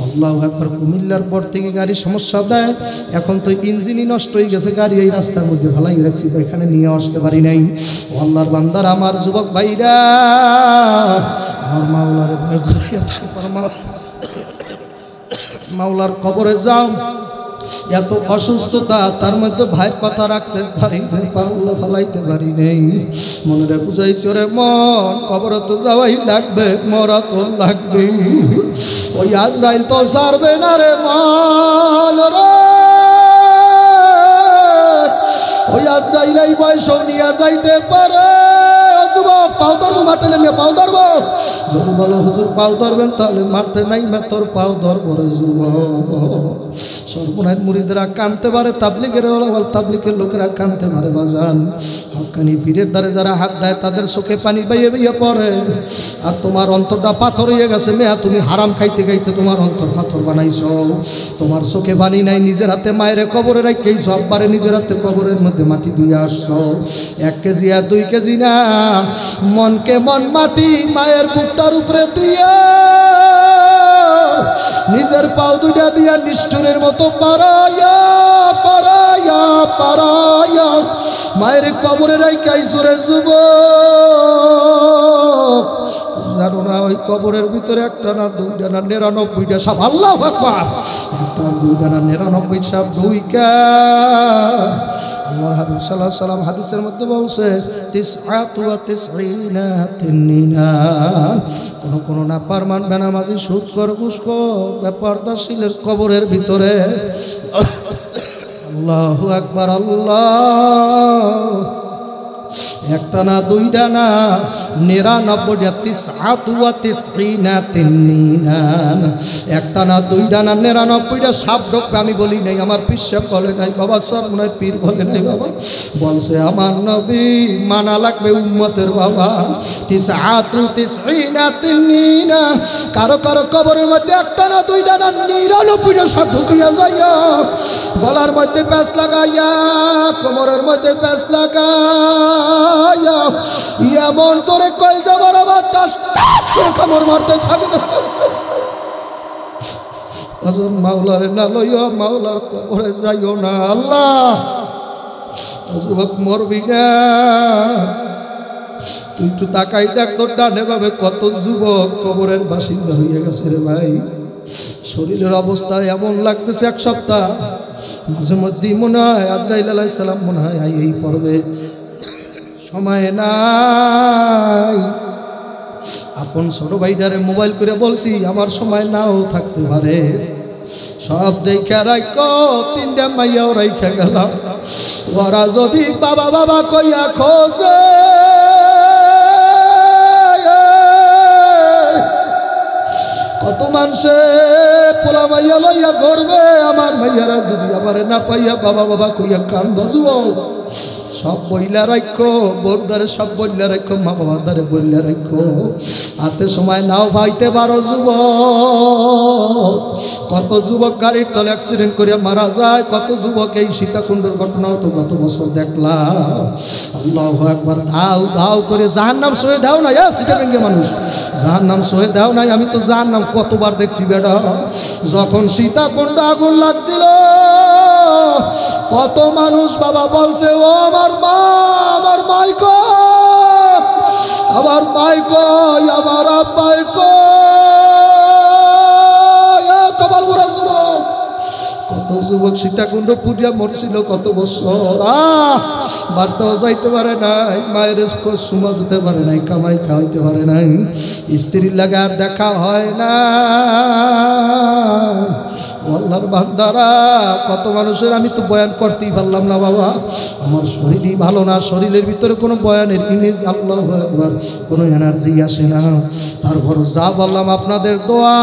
আল্লাহু আকবার কুমিল্লার পর থেকে গাড়ি সমস্যা দেয় এখন তো ইঞ্জিনই নষ্ট হয়ে গেছে গাড়ি এই রাস্তার মধ্যে ফেলাই রাখছি এখানে নিয়ে আসতে পারি নাই আল্লাহর বান্দার আমার যুবক ভাইরা আমার মাওলারে ভয় করিয়া তারপর মাওলার কবরে যাও এত অসুস্থতা তার মধ্যে ভাইয়ের কথা রাখতে পারি নাই পাল্লা ফেলাইতে পারি নেই মনে রে বুঝাইছে রে মন কবরে তো যাওয়াই লাগবে মরা তো লাগবে ওই আজরাইল তো ছাড়বে না রে মন রে ওই আজরাইল এই বয়স নিয়ে যাইতে পারে যুবক পাও ধরবো মাঠে নেমে পাও ধরবো যদি বলো হুজুর পাও ধরবেন তাহলে মাঠে নাই তোর পাও ধরবো রে যুবক সর্বনাশ মুরিদরা কানতে পারে তাবলিগের তাবলিগের লোকেরা কানতে পারে বাজান হক্কানি পীরের দ্বারে যারা হাত দেয় তাদের চোখে পানি বাইয়ে বাইয়ে পড়ে আর তোমার অন্তরটা পাথর হয়ে গেছে মেয়া তুমি হারাম খাইতে খাইতে তোমার অন্তর পাথর বানাইছ তোমার চোখে পানি নাই নিজের হাতে মায়ের কবরে রাখেই সববারে নিজের হাতে কবরের মধ্যে মাটি দিয়ে আসছো 1 কেজি আর 2 কেজি না মনকে মন মাটি মায়ের বুকটার উপরে দিয়ে নিজের পাও দুইটা দিয়া নিষ্ঠুরের মতো পারায়া পারায়া পারায়া মায়ের কবরে রাইখাইছো রে যুবক জানো না ওই কবরের ভিতরে একটা না দুইটা না 99টা সাপ আল্লাহু আকবার একটা দুইটা না 99 সাপ দুইকা আল্লাহর হাবিব সাল্লাল্লাহু আলাইহি সাল্লাম হাদিসের মধ্যে বলছে 99 তিন্নিনা কোন না পারমান বেনামাজি সুদখোর ঘুষখোর বেপরদাশীলের কবরের ভিতরে আল্লাহু আকবার আল্লাহ একটা না দুইটা না 99 একটা না দুইটা না 99টা সাপ ঢোকবে আমি বলি নাই আমার পিসাব বলে নাই বাবা সব মনে হয় পীর বলে নাই বাবা বলছে আমার নবী মানা লাগবে উম্মতের বাবা 99 কারো কারো কবরের মধ্যে একটা না দুইটা না 99টা সাপ ঢুকিয়া যাইয়া গলার মধ্যে প্যাঁচ লাগাইয়া কোমরের মধ্যে প্যাঁচ লাগাইয়া এমন জোরে কল যাবার আবার টাস টাস করে কামড় মারতে থাকবে আজন মাওলারে না লইয়া মাওলার কবরে যাইও না আল্লাহ যুবক মরবি না তুই একটু তাকাই দেখ তোর ডানে ভাবে কত যুবক কবরের বাসিন্দা হয়ে গেছে রে ভাই শরীরের অবস্থা এমন লাগতেছে 1 সপ্তাহ মাঝে মধ্যেই মনে হয় আজরাইল আলাইহিস সালাম মনে হয় এই পর্বে সময় নাই আপন ছোট ভাইটারে মোবাইল করে বলছি আমার সময় নাও থাকতে পারে সব দেখে রাখো 3টা মাইয়াও রাইখা গেলাম ওরা যদি বাবা বাবা কইয়া খোঁজে কত মানুষে পোলা মাইয়া লইয়া ঘুরবে আমার মাইয়ারা যদি আমারে না পাইয়া বাবা বাবা কইয়া কান্দ যুবক সব বইলা রাখো, বোরদারে সব বইলা রাখো, মা বাবার দ্বারে বইলা রাখো। হাতে সময় নাও ভাইতে পারো যুবক। কত যুবক গাড়ির তলে অ্যাক্সিডেন্ট করে মারা যায়, কত যুবক এই সীতাকুণ্ডের ঘটনাও তো গত বছর দেখলাম। আল্লাহু আকবার। ধাও ধাও করে জাহান্নাম সয়ে দাও না, সিটাগাঙ্গে মানুষ জাহান্নাম সয়ে দাও নাই। আমি তো জাহান্নাম কতবার দেখছি বেটা। যখন সীতাকুণ্ড আগুন লাগছিল, কত মানুষ বাবা বলছে, ও আমার মা, আমার মাই কই, আমার মাই কই, আমার আব্বাই কই। কপাল পোড়া যুবক, কত যুবক সীতাকুণ্ড পুড়িয়া মরছিল কত বছর। বার্তাও যাইতে পারে নাই, মায়ের সুমা দিতে পারে নাই, কামাই খাওয়াইতে পারে নাই, স্ত্রীর লাগে আর দেখা হয় না। আল্লাহর বান্দারা, কত মানুষের আমি তো বয়ান করতেই পারলাম না বাবা, আমার শরীরই ভালো না, শরীরের ভিতরে কোনো বয়ানের ইমেজ, আল্লাহু আকবার, কোনো এনার্জি আসে না। তারপর যা বললাম আপনাদের দোয়া,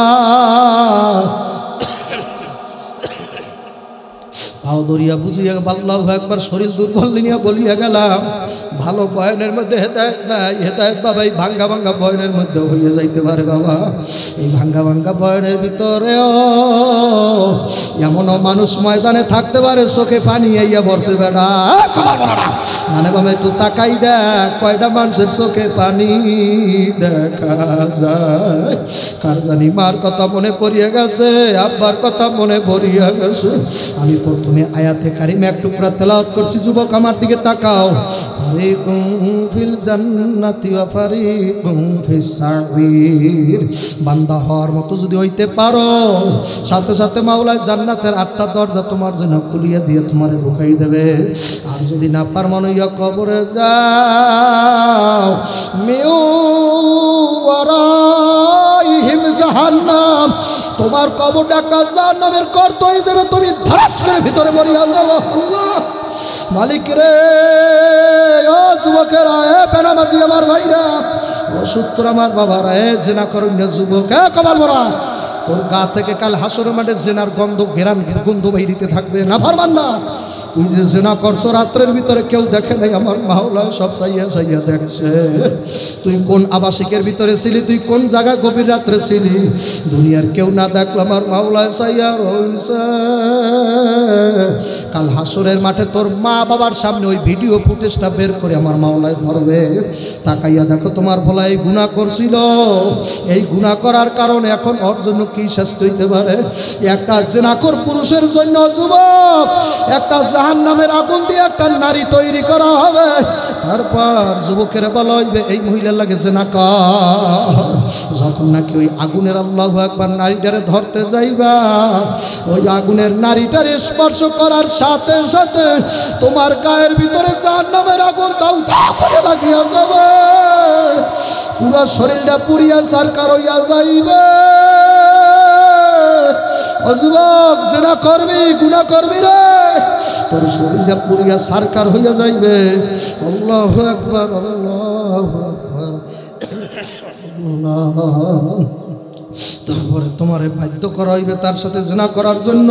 ভাও দরিয়া বুঝিয়া আল্লাহু আকবার, শরীর দুর্বল নিয়ে বলিয়া গেলাম। ভালো বয়ানের মধ্যে হেদায়েত নাই, হেদায়েত বাবা এই ভাঙ্গা ভাঙ্গা বয়ানের মধ্যে হইয়া যাইতে পারে বাবা। এই ভাঙ্গা ভাঙ্গা বয়ানের ভিতরেও এমনও মানুষ ময়দানে থাকতে পারে চোখে পানি আইয়া বসে বেড়া। মানে বাবা একটু তাকাই দেখ, কয়টা মানুষের চোখে পানি দেখা যায়। কার জানি মার কথা মনে পড়িয়া গেছে, আব্বার কথা মনে পড়িয়া গেছে। আমি প্রথমে আয়াতে কারিমে এক টুকরা তেলাওয়াত করছি, যুবক আমার দিকে তাকাও। ফারিকুম ফিল জান্নাতি ওয়া ফারিকুম ফিস সাঈর। বান্দা হওয়ার মতো যদি হইতে পারো, সাথে সাথে মাওলায় জান্নাতের 8টা দরজা তোমার জন্য খুলিয়ে দিয়ে তোমারে ঢুকাই দেবে। আর যদি না পার মনে হইয়া কবরে যাও, মিউ ওয়ারাইহিম জাহান্নাম, তোমার কবরটা একটা জাহান্নামের গর্ত হয়ে যাবে, তুমি ধারাস করে ভিতরে মরিয়া যাও। আল্লাহ মালিক রে, ও যুবকেরা, এ বেনামাজি আমার ভাইরা, ও সূত্র আমার বাবারা, এ জিনা করুন না যুবক, এ কপাল বড়া, তোর গা থেকে কাল হাসরের মাঠে জেনার গন্ধ ঘেরান গন্ধ বাইরিতে থাকবে না। ফারমান না, তুই যে জেনা করছো রাত্রের ভিতরে কেউ দেখে নাই, আমার মাওলা সব চাইয়া চাইয়া দেখছে। তুই কোন আবাসিকের ভিতরে ছিলি, তুই কোন জায়গায় গভীর রাত্রে ছিলি, দুনিয়ার কেউ না দেখলো, আমার মাওলা চাইয়া রইছে। কাল হাসরের মাঠে তোর মা বাবার সামনে ওই ভিডিও ফুটেজটা বের করে আমার মাওলায় ধরবে। তাকাইয়া দেখো তোমার ভোলা এই গুনাহ করছিল, এই গুনাহ করার কারণে এখন ওর জন্য কি শাস্তি হইতে পারে। একটা জিনাখোর পুরুষের জন্য যুবক একটা জাহান্নামের আগুন দিয়ে একটা নারী তৈরি করা হবে। তারপর যুবকের বলা হইবে এই মহিলার লাগে জিনা কর। যখন নাকি ওই আগুনের আল্লাহু আকবার নারীটারে ধরতে যাইবা, ওই আগুনের নারীটারে স্পর্শ করার সাথে সাথে তোমার গায়ের ভিতরে জাহান্নামের আগুন দাউ দাউ করে লাগিয়া যাবে, পুরো শরীরটা পুড়িয়া সারকার হইয়া যাইবে। ও যুবক, জিনা করবি, গুনাহ করবি রে, তোর শরীরটা পুড়িয়া সারকার হইয়া যাইবে। আল্লাহু আকবার, আল্লাহু আকবার, আল্লাহ। তারপরে তোমারে বাধ্য করা হইবে তার সাথে জিনা করার জন্য,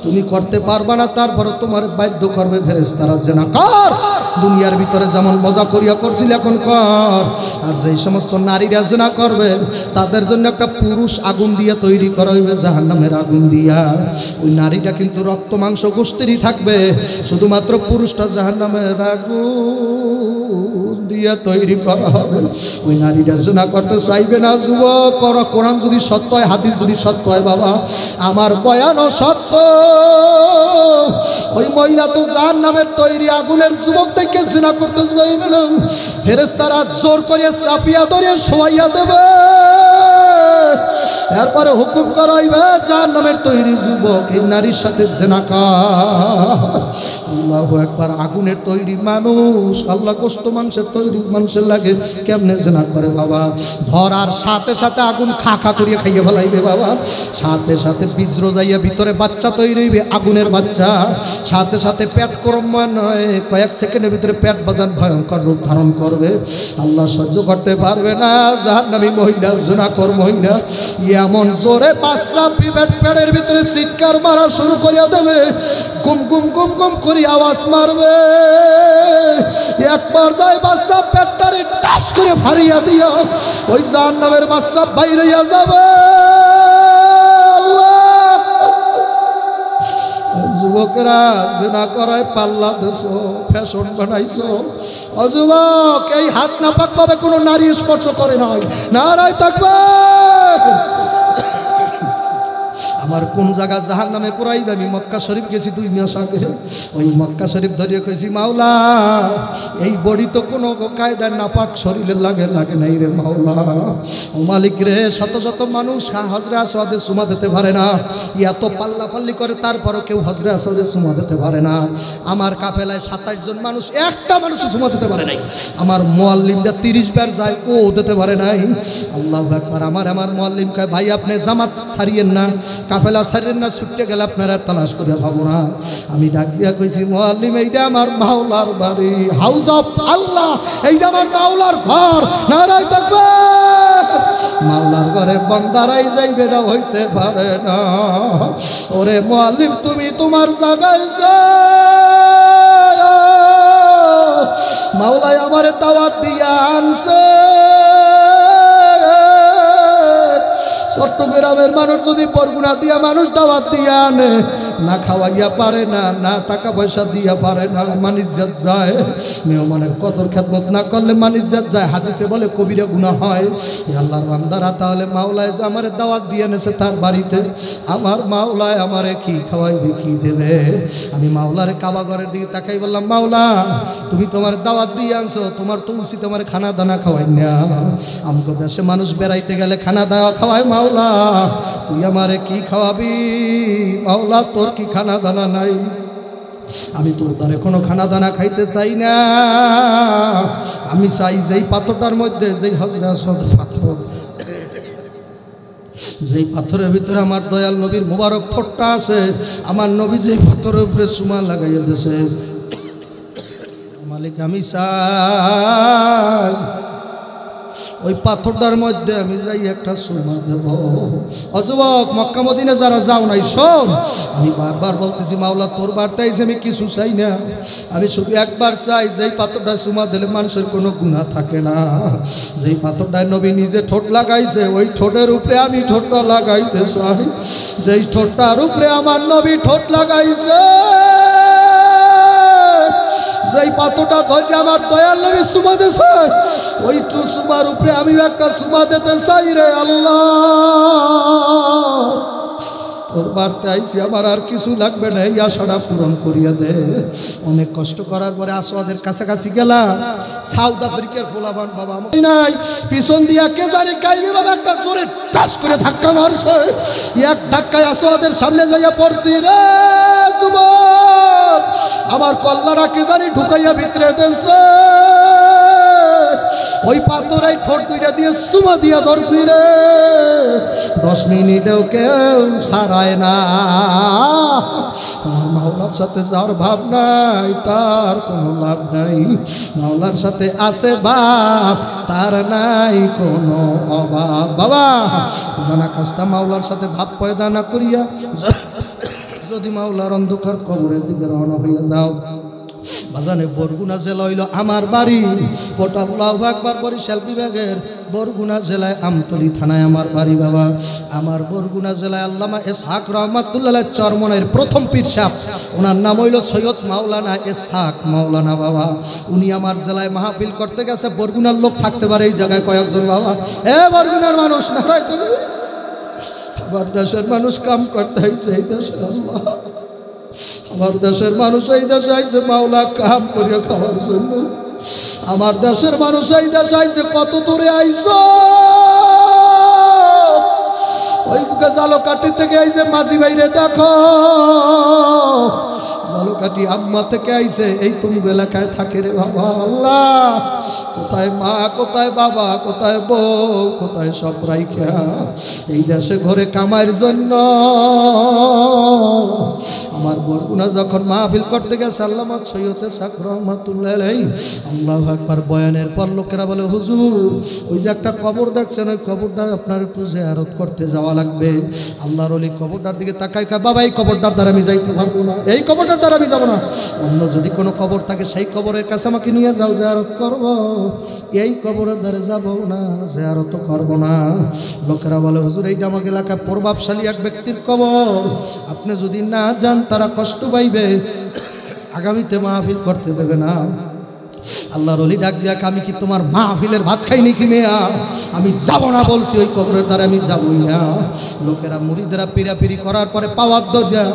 তুমি করতে পারবা না, তারপরে তোমারে বাধ্য করবে ফেরেশতারা, জিনা কর। দুনিয়ার ভিতরে যেমন মজা করিয়া করছিল এখন কর। আর যেই সমস্ত নারীরা জিনা করবে তাদের জন্য একটা পুরুষ আগুন দিয়ে তৈরি করা হইবে, জাহান্নামের আগুন দিয়া। ওই নারীটা কিন্তু রক্ত মাংস গোশতেরই থাকবে, শুধুমাত্র পুরুষটা জাহান্নামের আগুন দিয়া তৈরি করা হবে। ওই নারীটা জিনা করতে চাইবে না যুবক। কোরআন যদি সত্য হয়, হাদিস যদি সত্য হয়, বাবা আমার বয়ানও সত্য। ওই মহিলা তো জাহান্নামের তৈরি আগুনের যুবক থেকে জিনা করতে চাইবে না, ফেরেশতারা জোর করে চাপিয়া ধরে শোয়াইয়া দেবে। এরপরে হুকুম করাইবে জাহান্নামের তৈরি যুবক এই নারীর সাথে জিনা কর। আল্লাহু আকবার। আগুনের তৈরি মানুষ, আল্লাহ গোশত মাংসের তৈরি মানুষের লাগে কেমনে জিনা করে বাবা। ধরার সাথে সাথে আগুন খা খা করিয়া খাইয়া ফেলাইবে বাবা। সাথে সাথে বীজ্র যাইয়া ভিতরে বাচ্চা তৈরি হইবে, আগুনের বাচ্চা। সাথে সাথে পেট ক্রমণ নয়, কয়েক সেকেন্ডের ভিতরে পেট বাজান ভয়ঙ্কর রূপ ধারণ করবে। আল্লাহ সহ্য করতে পারবে না। জাহান্নামী মহিলা, জিনাখোর মহিলা এমন জোরে বাচ্চা পেটের ভিতরে চিৎকার মারা শুরু করিয়া দেবে, গুম গুম গুম গুম করে আওয়াজ মারবে। একবার যায় বাচ্চা পেটটারে টাস করে ফাড়িয়া দিয়া ওই জাহান্নামের বাচ্চা বাইরে যাবে। যুবকেরা জিনা করায় পাল্লা দেছো, ফ্যাশন বানাইছো। ও যুবক, এই হাত নাপাক ভাবে কোনো নারী স্পর্শ করে নাই। নারায় তাকবীর। আমার কোন জায়গা জাহান্নামে পুরাইবে? আমি মক্কা শরীফ গেছি 2 মাস আগে। ওই মক্কা শরীফ ধরিয়ে কইছি, মাওলা এই বডি তো কোনো কায়দার নাপাক শরীরে লাগে নাই রে মাওলা। ও মালিক রে, শত শত মানুষ হজরে আসওয়াদে চুমা দিতে পারে না, এত পাল্লা পাল্লি করে তারপরও কেউ হজরে আসওয়াদে চুমা দিতে পারে না। আমার কাফেলায় 27 জন মানুষ, একটা মানুষ চুমা দিতে পারে নাই। আমার মুআল্লিমটা 30 বার যায়, ও দিতে পারে নাই। আল্লাহু আকবার। আমার মুআল্লিম কয়, ভাই আপনি জামাত ছাড়িয়েন না, কাফেলা ছাড়েন না, ছুটতে গেলে আপনারা তালাশ করে পাবো না। আমি ডাক দিয়া কইছি, মুআল্লিম এইটা আমার মাওলার বাড়ি, হাউস অফ আল্লাহ, এইটা আমার মাওলার ঘর। নারায়ে তাকবীর। মাওলার ঘরে বান্দারাই যাইবে না, হইতে পারে না। ওরে মুআল্লিম, তুমি তোমার জায়গায় যাও। মাওলাই আমারে দাওয়াত দিয়া আনছে। চট্টগ্রামের মানুষ যদি বরগুনা দিয়া মানুষ দাওয়াত দিয়া আনে, না খাওয়াইয়া পারে না, না টাকা পয়সা দিয়া পারে না, মানিজ্জাত যায়। মেহমানের কদর খেদমত না করলে মানিজ্জাত যায়। হাদিসে বলে কবিরা গুনাহ হয়। আল্লাহর বান্দারা, তাহলে মাওলায় যে আমারে দাওয়াত দিয়ে এনেছে তার বাড়িতে, আমার মাওলায় আমারে কি খাওয়াইবে, কি দেবে? আমি মাওলারে কাবা ঘরের দিকে তাকাই বললাম, মাওলা তুমি তোমার দাওয়াত দিয়ে আনছো, তোমার তো উচিত আমার খানা দানা খাওয়াই না। আমগো দেশে মানুষ বেড়াইতে গেলে খানা দাওয়া খাওয়ায়, মাওলা তুই আমারে কি খাওয়াবি? মাওলা তোর কি খানা দানা নাই? আমি তোর দ্বারে কোনো খানা দানা খাইতে চাই না। আমি চাই যেই পাথরটার মধ্যে, যেই হজরে আসওয়াদ পাথর, যেই পাথরের ভিতরে আমার দয়াল নবীর মোবারক ঠোঁটটা আছে, আমার নবী যেই পাথরের উপরে চুমা লাগাইয়া দিয়েছে, মালিক আমি চাই ওই পাথরটার মধ্যে আমি যাই একটা চুমা দেব। অযুবক, মক্কা মদিনা যারা যাও নাই, শোন, আমি বারবার বলতেছি, মাওলা তোর বার্তায় আমি কিছু চাই না, আমি শুধু একবার চাই যেই পাথরটা চুমা দিলে মানুষের কোনো গুনাহ থাকে না। যেই পাথরটায় নবী নিজে ঠোঁট লাগাইছে, ওই ঠোঁটের উপরে আমি ঠোঁটটা লাগাইতে চাই। যেই ঠোঁটটার উপরে আমার নবী ঠোঁট লাগাইছে, যেই পাথরটা ধরে আমার দয়াল নবী চুমা দিয়েছে, ওই চুমার উপরে আমি একটা চুমা দিতে চাই রে আল্লাহ। তোর বাড়তে আইসি, আমার আর কিছু লাগবে না, এই আশাটা পূরণ করিয়া দে। অনেক কষ্ট করার পরে আসওয়াদের কাছাকাছি গেলাম। সাউথ আফ্রিকার পোলাবান বাবা নাই, পিছন দিয়া কে জানি গাইবে বাবা একটা জোরে টাচ করে ধাক্কা মারছে। এক ধাক্কায় আসওয়াদের সামনে যাইয়া পড়ছি রে যুবক, আমার কল্লাটা কে জানি ঢুকাইয়া ভিতরে দেছে। ওই পাথরাই ঠোঁট দুইটা দিয়ে চুমা দিয়া ধরছি রে। 10 মিনিটেও কেউ ছাড়ায় না। আমার মাওলার সাথে যাওয়ার ভাব নাই, তার কোনো লাভ নাই। মাওলার সাথে আছে ভাব, তার নাই কোনো অভাব। বাবা জানা কাজটা মাওলার সাথে ভাব পয়দা না করিয়া যদি মাওলার অন্ধকার কবরের দিকে রওনা হইয়া যাও, বাজানে বরগুনা জেলা হইল আমার বাড়ি। কোটা আল্লাহু আকবার, বরিশাল বিভাগের বরগুনা জেলায় আমতলী থানায় আমার বাড়ি। বাবা আমার বরগুনা জেলায় আল্লামা ইসহাক রহমাতুল্লাহ চরমনের প্রথম পীর সাহেব, ওনার নাম হইল সৈয়দ মাওলানা ইসহাক মাওলানা। বাবা উনি আমার জেলায় মাহফিল করতে গেছে। বরগুনার লোক থাকতে পারে এই জায়গায় কয়েকজন। বাবা এ বরগুনার মানুষ না, আমার দেশের মানুষ কাম করতে হয়েছে এই দেশে। আল্লাহ আমার দেশের মানুষ এই দেশে আইছে মাওলা কাম করে খাওয়ার জন্য। আমার দেশের মানুষ এই দেশে আইছে কত দূরে আইছ, ওই জালকাঠি থেকে আইছে মাঝি ভাইরে দেখো। জালকাঠি আম্মা থেকে আইছে এই তুমি এলাকায় থাকে রে বাবা। আল্লাহ কোথায় মা, কোথায় বাবা, কোথায় বউ, কোথায় সব রাইখা এই দেশে ঘরে কামাইয়ের জন্য। আমার বরগুনা যখন মাহফিল করতে গেছে আল্লামা সৈয়দ ইসহাক রহমাতুল্লাহ আলাইহি, আল্লাহু আকবার, বয়ানের পর লোকেরা বলে হুজুর ওই যে একটা কবর দেখছেন, ওই কবরটা আপনার একটু জিয়ারত করতে যাওয়া লাগবে। আল্লাহর ওলি কবরটার দিকে তাকাই কয়, বাবা এই কবরটার দ্বারা আমি যাইতে পারবো না, এই কবরটার দ্বারা আমি যাবো না। অন্য যদি কোনো কবর থাকে সেই কবরের কাছে আমাকে নিয়ে যাও, জিয়ারত করব, এই কবরের ধারে যাব না, জিয়ারত করব না। লোকেরা বলে হুজুর এইটা আমাকে এলাকায় প্রভাবশালী এক ব্যক্তির কবর, আপনি যদি না যান তারা কষ্ট পাইবে, আগামীতে মাহফিল করতে দেবে না। আল্লাহর ওলি ডাক দিয়া, আমি কি তোমার মাহফিলের ভাত খাইনি কি মেয়া? আমি যাব না বলছি, ওই কবরের দ্বারে আমি যাবই না। লোকেরা মুরিদেরা পিরাপিরি করার পরে পাওয়ার দরজা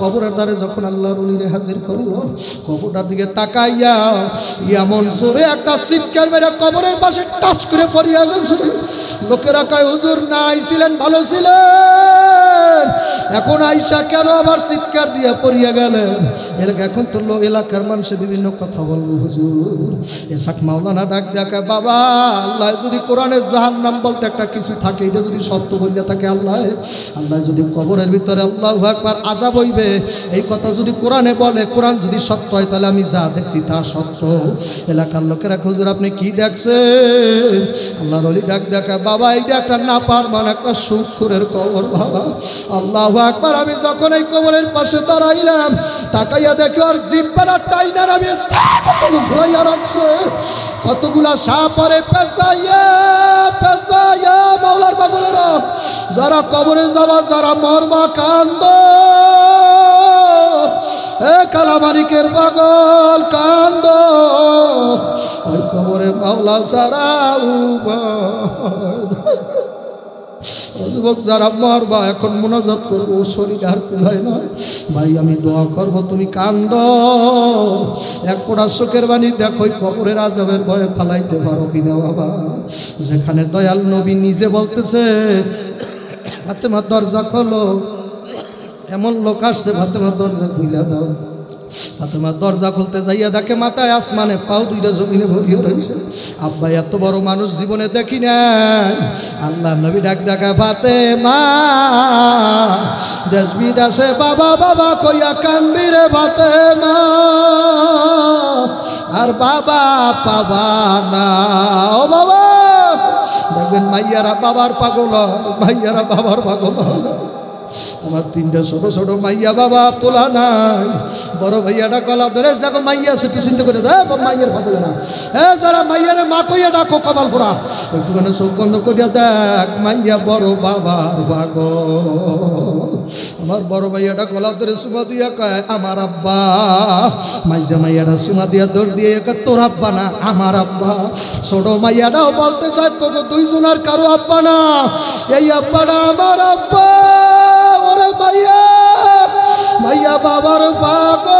কবরের দ্বারে যখন আল্লাহর ওলিরে হাজির করলো, কবরটার দিকে তাকাইয়া এমন জোরে একটা চিৎকার মেরে কবরের পাশে টাচ করে পড়িয়া গেছে। লোকেরা কয় হুজুর না আইছিলেন, ভালো ছিলেন, এখন আইসা কেন আবার চিৎকার দিয়া পড়িয়া গেলেন? এখন তো এলাকার মানুষে বিভিন্ন কথা বলবো। হুজুর এসাক মাওলানা ডাক দেখা, বাবা আল্লাহ যদি কোরআনের জাহান্নাম বলতে একটা কিছু থাকে, এটা যদি সত্য বললে থাকে, আল্লাহ যদি কবরের ভিতরে আল্লাহু আকবার আযাব হইবে এই কথা যদি কোরআনে বলে, কোরআন যদি সত্য হয় তাহলে আমি যা দেখছি তা সত্য। এলাকার লোকেরা হুজুর আপনি কি দেখছেন? আল্লাহর ওলি ডাক দেখা, বাবা এইটা একটা নাফরমান একটা সুদখোরের কবর বাবা। আল্লাহু আকবার। আমি যখন এই কবরের পাশে দাঁড়াইলাম, তাকাইয়া দেখি আর জিব্বাটা টাইনার আমি ঝুলাইয়া রাখছে, কতগুলা সাপরে পেঁচাইয়া পেঁচাইয়া। মাওলার পাগলেরা যারা কবরে যাবা, যারা মরবা কান্দ, এ কালামানিকের পাগল কান্দ, ওই কবরে মাওলা সারা যুবক যারা মরবা এখন মোনাজাত করবো, শরীর আর কুলায় নয় ভাই, আমি দোয়া করবো তুমি কান্দ, এক ফোঁটা চোখের বাণী দেখো কবরের আযাবের ভয়ে ফালাইতে পারো কিনা বাবা। যেখানে দয়াল নবী নিজে বলতেছে ফাতেমা দরজা খোলো, এমন লোক আসছে ফাতেমা দরজা খুলে দাও। ফাতেমা দরজা খুলতে যাইয়া দেখে মাথায় আসমানে, পাও দুইটা জমিনে ভরিয়ে রয়েছে। আব্বা এত বড় মানুষ জীবনে দেখি না। আল্লাহ নবী ডাক দেখা, ফাতেমা দেশ বিদেশে বাবা বাবা কইয়া কান্দি রে ফাতেমা, আর বাবা পাবা না। ও বাবা দেখবেন মাইয়ারা বাবার পাগল, মাইয়ারা বাবার পাগল। আমার তিনটা ছোট ছোট মাইয়া বাবা পোলা নাই, বড় ভাইয়াটা গলা ধরে যাবো, মাইয়া সেটি চিন্তা করে দেয় মাইয়ের ভাবলে না। হ্যাঁ যারা মাইয়ারে মা কইয়া ডাকো কপাল পোড়া, একটুখানে চোখ বন্ধ করিয়া দেখ মাইয়া বড় বাবার পাগল। আমার বড় ভাইয়াটা গলা ধরে সুমা দিয়া কয় আমার আব্বা, মাইজা মাইয়াটা সুমা দিয়া দৌড় দিয়ে তোর আব্বা না আমার আব্বা। ছোট মাইয়াটাও বলতে চায় তোকে দুইজনের কারো আব্বা না, এই আব্বাটা আমার আব্বা। ওরে মাইয়া মাইয়া বাবার পাগল,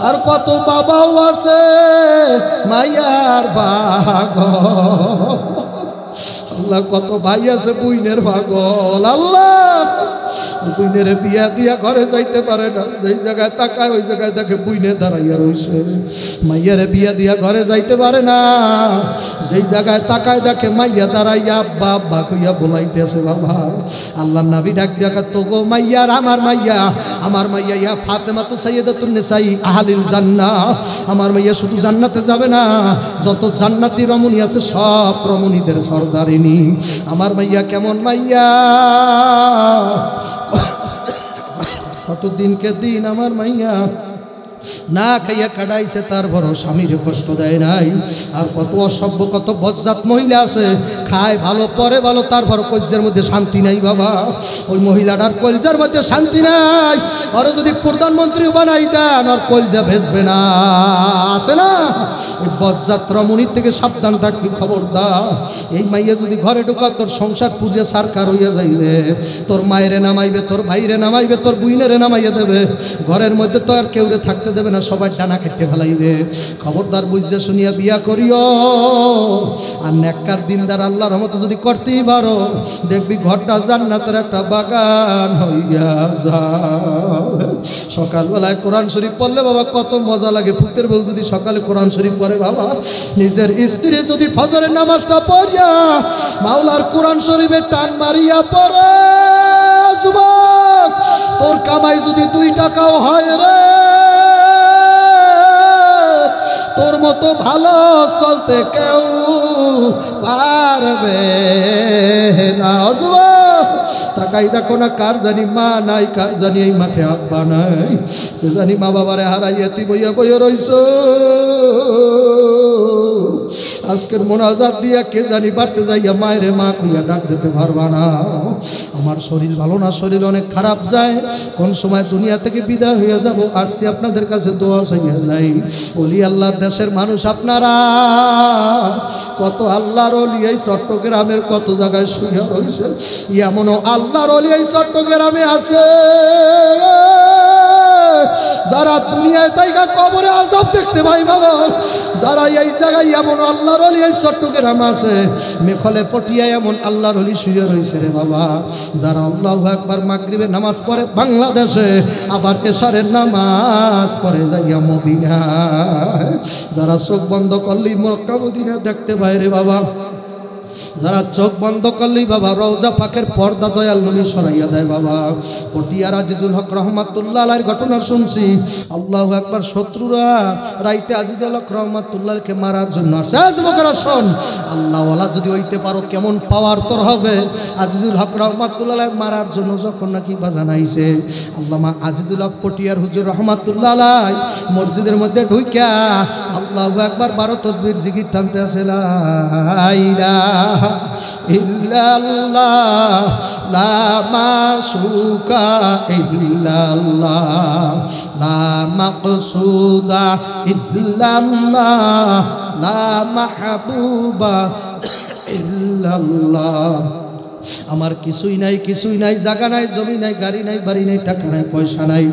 আর কত বাবাও আছে মাইয়ার পাগল। আল্লাহ কত ভাই আছে বুইনের পাগল। আল্লাহ বুইনের বিয়া দিয়া ঘরে যাইতে পারে না, যেই জায়গায় তাকায় ওই জায়গায় দেখে বুইনে দাঁড়াইয়া রয়েছে। মাইয়ার বিয়া দিয়া ঘরে যাইতে পারে না, যেই জায়গায় তাকায় দেখে মাইয়া দাঁড়াইয়া আব্বা আব্বা কইয়া বলাইতেছে বাবা। আল্লাহ নবী ডাক দেখা, তো গো মাইয়ার আমার মাইয়া, আমার মাইয়া ইয়া ফাতেমা তো সাইয়্যিদাতুন নিসাই আহলিল জান্নাহ। আমার মাইয়া শুধু জান্নাতে যাবে না, যত জান্নাতি রমণী আছে সব রমণীদের সর্দারিনী। আমার মাইয়া কেমন মাইয়া, কতদিনকে দিন আমার মাইয়া না খাইয়া কাটাইছে, তারপরও স্বামীর কষ্ট দেয় নাই। আর কত অসভ্য কত বজ্জাত মহিলা আছে, খায় ভালো পরে ভালো, তারপর কলজার মধ্যে শান্তি নাই বাবা। ওই মহিলাটার কলজার মধ্যে শান্তি নাই, আর যদি প্রধানমন্ত্রী বানাই দেন আর কলজা ভেসবে না, আসে না। এই বজ্জাত রমণীর থেকে সাবধান থাকবি, খবরদার। এই মাইয়া যদি ঘরে ঢুকা তোর সংসার পুড়িয়া সারকার হইয়া যাইবে, তোর মায়েরে নামাইবে, তোর ভাইরে নামাইবে, তোর বুইনেরে নামাইয়া দেবে, ঘরের মধ্যে তো আর কেউরে থাকতে দেবে না, সবাই টানা খেতে ফেলাইবে। খবরদার বুঝে শুনিয়া বিয়া করিও। আর নেককার দিনদার আল্লাহর রহমতে যদি করতেই পারো, দেখবি ঘরটা জান্নাতের একটা বাগান হইয়া যায়। সকালবেলায় কোরআন শরীফ পড়লে বাবা কত মজা লাগে। পুত্রের বউ যদি সকালে কোরআন শরীফ পড়ে বাবা, নিজের স্ত্রী যদি ফজরের নামাজটা পড়িয়া মাওলার কোরআন শরীফের টান মারিয়া পড়ে, যুবক তোর কামাই যদি 2 টাকাও হয় রে, তোর মতো ভালো চলতে কেউ পারবে না। যুবক তাকাই দেখো না কার জানি মা নাই, কার জানি এই মাঠে আব্বা নাই, কে জানি মা বাবারে হারাইয়া তুই বইয়া বইয়া রইছ। আজকের মোনাজাত দিয়া কে জানি বাড়তে যাইয়া মায়েরে মা কইয়া ডাক দিতে পারবা না। আমার শরীর ভালো না, শরীর অনেক খারাপ যায়, কোন সময় দুনিয়া থেকে বিদায় হয়ে যাব। আসছি আপনাদের কাছে দোয়া চাইয়া যাই। ওলি আল্লাহর দেশের মানুষ আপনারা, কত আল্লাহর ওলি এই চট্টগ্রামের কত জায়গায় শুয়ে রয়েছে, এমনও আল্লাহর ওলি এই চট্টগ্রামে আছে যারা দুনিয়ায় তাইকা কবরে আযাব দেখতে পাই বাবা। যারা এই জায়গায় এমন আল্লাহর ওলি এই চট্টগ্রাম আছে, মেখলে পটিয়া এমন আল্লাহর ওলি শুয়ে রয়েছে রে বাবা। যারা আল্লাহু আকবার মাগরিবের নামাজ পড়ে বাংলাদেশে, আবার এশারের নামাজ পড়ে যাইয়া মদিনায়। যারা চোখ বন্ধ করলেই মক্কা মদিনা দেখতে পায় রে বাবা। যারা চোখ বন্ধ করলেই বাবা রওজা পাকের পর্দা দয়াল নবী সরাইয়া দেয় বাবা। পটিয়ার আজিজুল হক রহমাতুল্লাহ আলাইহির ঘটনা শুনছি। আল্লাহু আকবার। শত্রুরা রাইতে আজিজুল হক রহমাতুল্লাহকে মারার জন্য আসে। যুবকেরা শোন, আল্লাহওয়ালা যদি হইতে পারো কেমন পাওয়ার তোর হবে। আজিজুল হক রহমাতুল্লাহ আলাইহি মারার জন্য যখন নাকি বাজান আইছে, আল্লামা আজিজুল হক পটিয়ার হুজুর রহমাতুল্লাহ আলাইহি মসজিদের মধ্যে ঢুইকা আল্লাহু আকবার 12 তাকবীর জিকির টানতে আসে। লা ইলাহা ইল্লাল্লাহ লা মাশরুকা ইল্লাল্লাহ লা মাকসুদা ইল্লাল্লাহ লা মাহবুবা ইল্লাল্লাহ। আমার কিছুই নাই, কিছুই নাই, জায়গা নাই, জমি নাই, গাড়ি নাই, বাড়ি নাই, টাকা নাই, পয়সা নাই,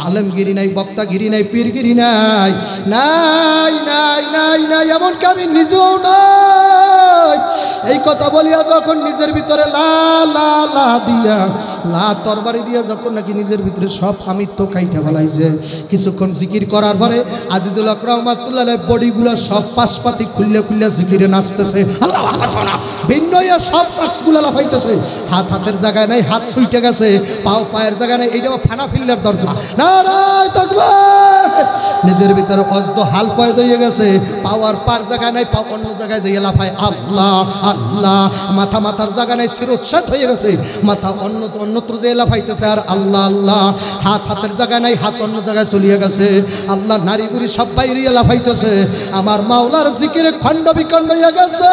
আলেমগিরি নাই, বক্তাগিরি নাই, পীরগিরি নাই, নাই নাই নাই নাই, এমনকি আমি নিজেও নাই। এই কথা বলিয়া যখন নিজের ভিতরে লা লা লা দিয়া, লা তরবারি দিয়া যখন নাকি নিজের ভিতরে সব আমিত্ব কাইটা ফেলাইছে, কিছুক্ষণ জিকির করার পরে আজিজুল হক রহমাতুল্লাহ আলাইহি বডিগুলো সব পাশপাতি খুললে খুললে জিকিরে নাচতেছে। আল্লাহু আকবার। ভিন্ন হইয়া সব পাশগুলো লাফাইতেছে। হাত হাতের জায়গায় নাই, হাত ছুইটে গেছে, পাও পায়ের জায়গায় নাই। এইটা ফানা ফিল্লার দরজা। নারায়ে তাকবীর। নিজের ভিতরে অজদ হাল পয়দা হয়ে গেছে, পাওয়ার পার জায়গা নাই, পাও অন্য জায়গায় যাইয়া লাফায় আল্লাহ আল্লাহ। মাথা মাথার জায়গা নাই, শিরোচ্ছেদ হয়ে গেছে, মাথা অন্যত্র যেয়ে লাফাইতেছে আর আল্লাহ আল্লাহ। হাত হাতের জায়গা নাই, হাত অন্য জায়গায় চলিয়ে গেছে, আল্লাহ। নারী বুড়ি সব বাইরে লাফাইতেছে। আমার মাওলার জিকিরে খণ্ড বিখণ্ড হয়ে গেছে।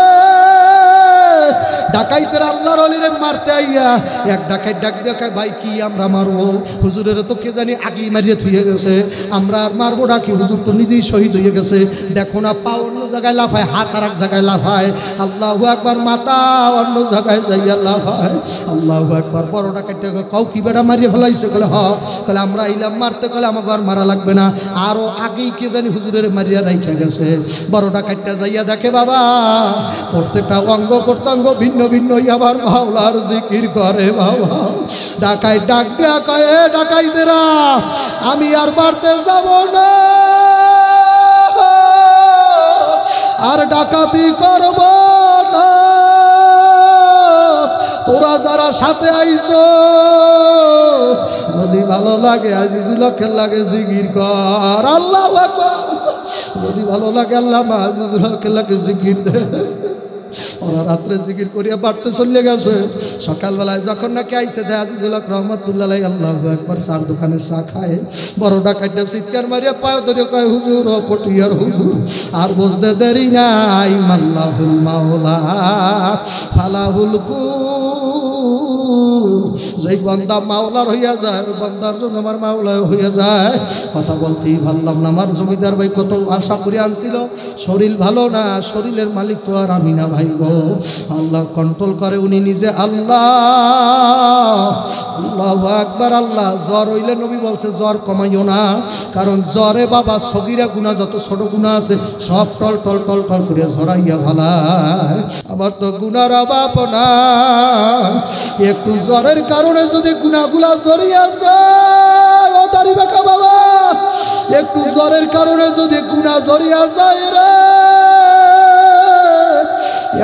ডাকাইতের আল্লাহর ওলিরে মারতে আইয়া এক ডাকাই ডাক দেখায়, ভাই কি আমরা মারবো? হুজুরের তো কে জানি আগেই মারিয়ে থুয়ে গেছে, আমরা আর মারবো ডাকি, হুজুর তো নিজেই শহীদ হয়ে গেছে। দেখো না, পা অন্য জায়গায় লাফায়, হাত আর এক জায়গায় লাফায়। আল্লাহু আকবার। মাথা অন্য জায়গায় যাইয়া লাফায়। আল্লাহু আকবার। বড় ডাকাইটা কাউ কি বেড়া মারিয়ে ফেলাইছে? বলে হ। বলে আমরা আইলাম মারতে, গেলে আমার ঘর মারা লাগবে না, আরো আগেই কে জানি হুজুরের মারিয়া রাইখা গেছে। বড় ডাকাইটা যাইয়া দেখে বাবা প্রত্যেকটা অঙ্গ প্রত্যঙ্গ ভিন্ন ভিন্ন আবার মাওলার জিকির করে বাবা। ডাকাই ডাক দেয়া কয়ে, ডাকাইতেরা আমি আর মারতে যাব না, আর ডাকাতি করব না। তোরা যারা সাথে আইছো, যদি ভালো লাগে আজিজুল হকের লাগে জিকির কর, আল্লাহু আকবার। যদি ভালো লাগে আল্লাহ আজিজুল হকের লাগে জিকির দে। ওরা রাত্রে জিকির করিয়া বাড়তে চলে গেছে। সকালবেলায় যখন নাকি আইসে দেয় আজিজুল হক রহমাতুল্লাহ আলাইহি আল্লাহু আকবার চার দোকানে চা খায়। বড় ডাকাইটা চিৎকার মারিয়া পায় ধরে কয়, হুজুর ও পটিয়ার হুজুর, আর বুঝতে দেরি নাই, মাল্লাহুল মাওলা ফালাহুল কুল। যেই বান্দা মাওলার হইয়া যায়, বান্দার জন্য আমার মাওলা হইয়া যায়। কথা বলতেই ভাবলাম না, আমার জমিদার ভাই কত আশা করে আনছিল, শরীর ভালো না, শরীরের মালিক তো আর আমি না ভাই গো। আল্লাহ কন্ট্রোল করে, উনি নিজে আল্লাহ। আল্লাহু আকবার। আল্লাহ। জ্বর হইলে নবী বলছে জ্বর কমাইও না, কারণ জ্বরে বাবা সগীরা গুনাহ যত ছোট গুনাহ আছে সব টল টল টল টল করে ঝরাইয়া ভালায়। আমার তো গুনার অভাব না, একটু জ্বরের কারণে যদি গুনাহগুলা ঝরিয়া যায়, ও দাড়ি বাঁকা বাবা, একটু জ্বরের কারণে যদি গুনাহ ঝরিয়া যায় রে,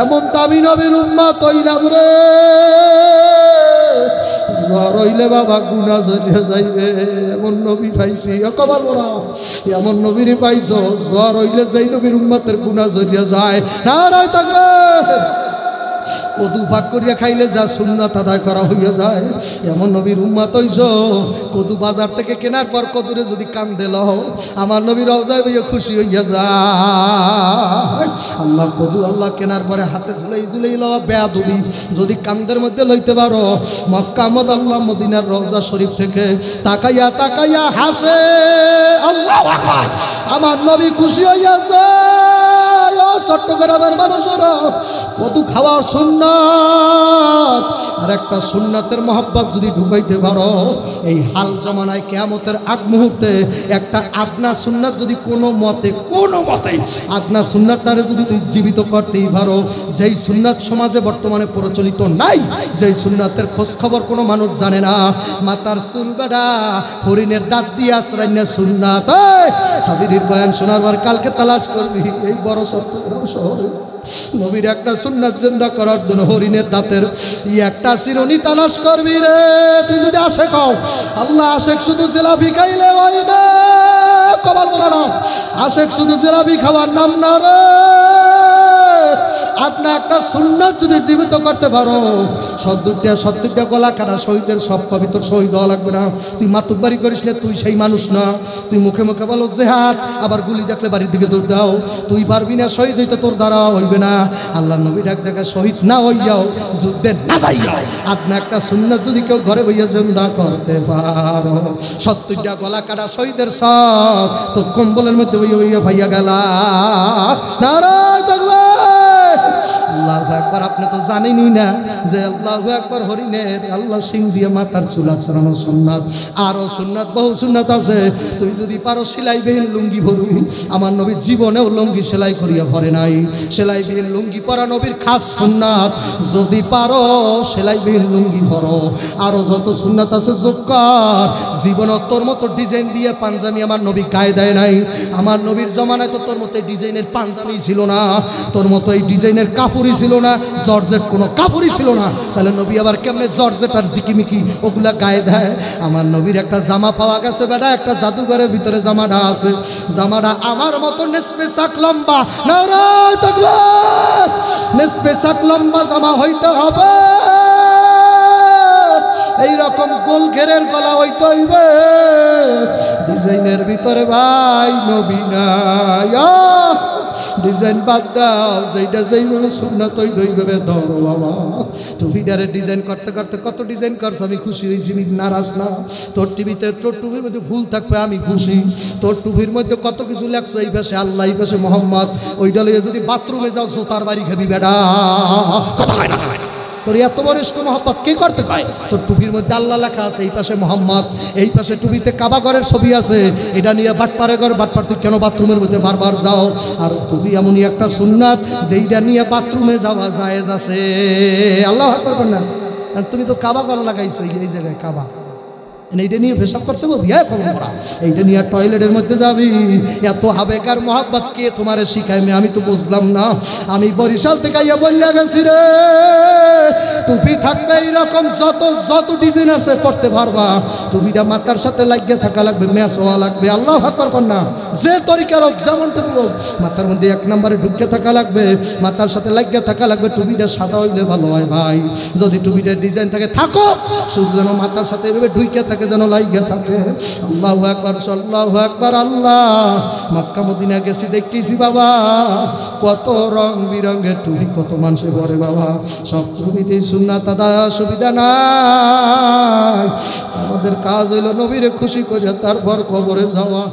এমন দামি নবীর উম্মত হইলাম রে। জ্বর হইলে বাবা গুনাহ ঝরিয়া যাইবে, এমন নবী পাইছি। কবার বলা এমন নবীরে পাইছ, জ্বর হইলে যেই নবীর উম্মতের গুনাহ ঝরিয়া যায়। নারায়ে তাকবীর। কদু ভাগ করিয়া খাইলে যা সুন্নাত আদায় করা হইয়া যায় এমন নবীর উম্মত হইছ। কদু বাজার থেকে কেনার পর কদুরে যদি কান দিল আমার নবীর রওজায় হইয়া খুশি হইয়া যায়। আল্লাহ কদু আল্লাহ কেনার পরে হাতে ঝুলাই ঝুলাই লওয়া বেয়াদবি যদি কান্দের মধ্যে লইতে পারো মক্কা আল্লাহ মদিনার রওজা শরীফ থেকে তাকাইয়া তাকাইয়া হাসে আল্লাহু আকবার আমার নবী খুশি হইয়াছে। চট্টগ্রামের মানুষেরা কদু খাওয়ার সুন্নাত আর একটা সুন্নাতের মহব্বত যদি ঢুকাইতে পারো এই হাল জামানায় কিয়ামতের আগ মুহূর্তে একটা আদনা সুন্নাত যদি কোনো মতে আদনা সুন্নাতটারে যদি তুই জীবিত করতেই পারো যেই সুন্নাত সমাজে বর্তমানে প্রচলিত নাই যেই সুন্নাতের খোঁজ খবর কোনো মানুষ জানে না মাতার চুল বেড়া হরিণের দাঁত দিয়ে আশ্রয় না সুন্নাত সাবিরির বয়ান শোনার পর কালকে তালাশ করবি এই বড় চট্টগ্রাম শহরে নবীর একটা সুন্নাত জিন্দা করার জন্য হরিণের দাঁতের একটা চিরুনি তালাশ করবি রে। তুই যদি আশেক হও আল্লাহ আশেক শুধু জিলাপি খাইলে হইবে কপাল পোড়ানো আশেক শুধু জিলাপি খাওয়ার নাম না রে। আপনি একটা সুন্নাত যদি জীবিত করতে পারো 70টা গলা কাটা শহীদের সব পবিত্র শহীদ হওয়া লাগবে না। তুই মাতুব্বারি করিস না তুই সেই মানুষ না। তুই মুখে মুখে বলো জেহাদ আবার গুলি দেখলে বাড়ির দিকে দৌড় দাও তুই পারবি না শহীদ হইতে তোর দ্বারা হইবে না। আল্লাহ নবী ডাক দেখা শহীদ না হইয়াও যুদ্ধে না যাইয়াও আপনি একটা সুন্নাত যদি কেউ ঘরে বইয়া জিন্দা করতে পারো 70টা গলা কাটা শহীদের সব তো কম্বলের মধ্যে বইয়া ভাইয়া গেলা নারায় তাকবীর আল্লাহু আকবার। আপনি তো জানেনই না যে আল্লাহু আকবার হরিণের আল্লাহ সিং দিয়ে মাথার চুল আঁচড়ানো সুন্নাত আরো সুন্নাত বহু সুন্নাত আছে। তুই যদি পারো সেলাইবিহীন লুঙ্গি ভরবি আমার নবী জীবনেও লুঙ্গি সেলাই করিয়া ভরে নাই। সেলাইবিহীন লুঙ্গি পরা নবীর খাস সুন্নাত যদি পারো সেলাইবিহীন লুঙ্গি ভরো। আরো যত সুন্নাত আছে যোগ কর। জীবনে তোর মতো ডিজাইন দিয়ে পাঞ্জাবি আমার নবী গায়ে দেয় নাই। আমার নবীর জমানায় তো তোর মতো ডিজাইনের পাঞ্জাবি ছিল না তোর মতো এই ডিজাইনের কাপড়ই ছিল না জর্জেট কোনো কাপড়ই ছিল না। তাহলে নবী আবার কেমনে জর্জেট আর জিকিমিকি ওগুলা গায়ে দেয়। আমার নবীর একটা জামা পাওয়া গেছে বেটা একটা জাদুঘরের ভিতরে জামাটা আছে জামাটা আমার মতো নেসপে চাক লম্বা নারায় তাকবীর নেসপে চাক লম্বা জামা হইতে হবে এইরকম গোল ঘেরের গলা হইতে হইবে ডিজাইনের ভিতরে ভাই নবী নাই ডিজাইন বাদ দাও যেটা যেইভাবে সুন্নাত ওইভাবে ধরো বাবা। টুপিটারে ডিজাইন করতে করতে কত ডিজাইন করছো আমি খুশি হয়েছি নারাজ না। তোর টিভিতে তোর টুপির মধ্যে ভুল থাকবে আমি খুশি। তোর টুপির মধ্যে কত কিছু লেখছো এই পাশে আল্লাহ এই পাশে মোহাম্মদ ওইটা লইয়া যদি বাথরুমে যাও জোতার বাড়ি খাবি বেটা কথা হয় না। তোর এত বড় ইশক মহব্বত কে করতে কয়? তোর টুপির মধ্যে আল্লাহ লেখা আছে এই পাশে মোহাম্মদ এই পাশে টুপিতে কাবা ঘরের ছবি আছে এটা নিয়ে বাটপারে ঘর বাটপার তুই কেন বাথরুমের মধ্যে বারবার যাও? আর টুপি এমনই একটা সুন্নাত যেইটা নিয়ে বাথরুমে যাওয়া জায়েজ আছে। আল্লাহ আকবার কর না। তুমি তো কাবা ঘর লাগাইছো এই জায়গায় কাবা এইটা নিয়ে পেশাব করতে বলবি এইটা নিয়ে টয়লেটের মধ্যে যাবি এত হাবেকার মহাব্বত কে তোমারে শিখায় আমি তো বুঝলাম না। আমি বরিশাল থেকে ইয়া বললে গেছি রে টুপি থাকবে এইরকম যত যত ডিজাইন আছে পড়তে পারবা। টুপিটা মাথার সাথে লাগিয়ে থাকা লাগবে ম্যাচ হওয়া লাগবে। আল্লাহ আকবার কর না। যে তরিকার হোক যেমন টুপি হোক মাথার মধ্যে 1 নম্বরে ঢুকে থাকা লাগবে মাথার সাথে লাগিয়ে থাকা লাগবে। টুপিটা সাদা হইলে ভালো হয় ভাই। যদি টুপিটার ডিজাইন থাকে থাকো শুধু যেন মাথার সাথে এভাবে ঢুকে থাকে যেন লাগিয়ে থাকে। আল্লাহু আকবার আল্লাহু আকবার। আল্লাহ মক্কা মদিনা গেছি দেখতেছি বাবা কত রং বিরঙের টুপি কত মানুষে পরে বাবা। সব টুপিতে সুন্নাত আদায় সুবিধা নাই। আমাদের কাজ হইল নবীরে খুশি করে তারপর কবরে যাওয়া।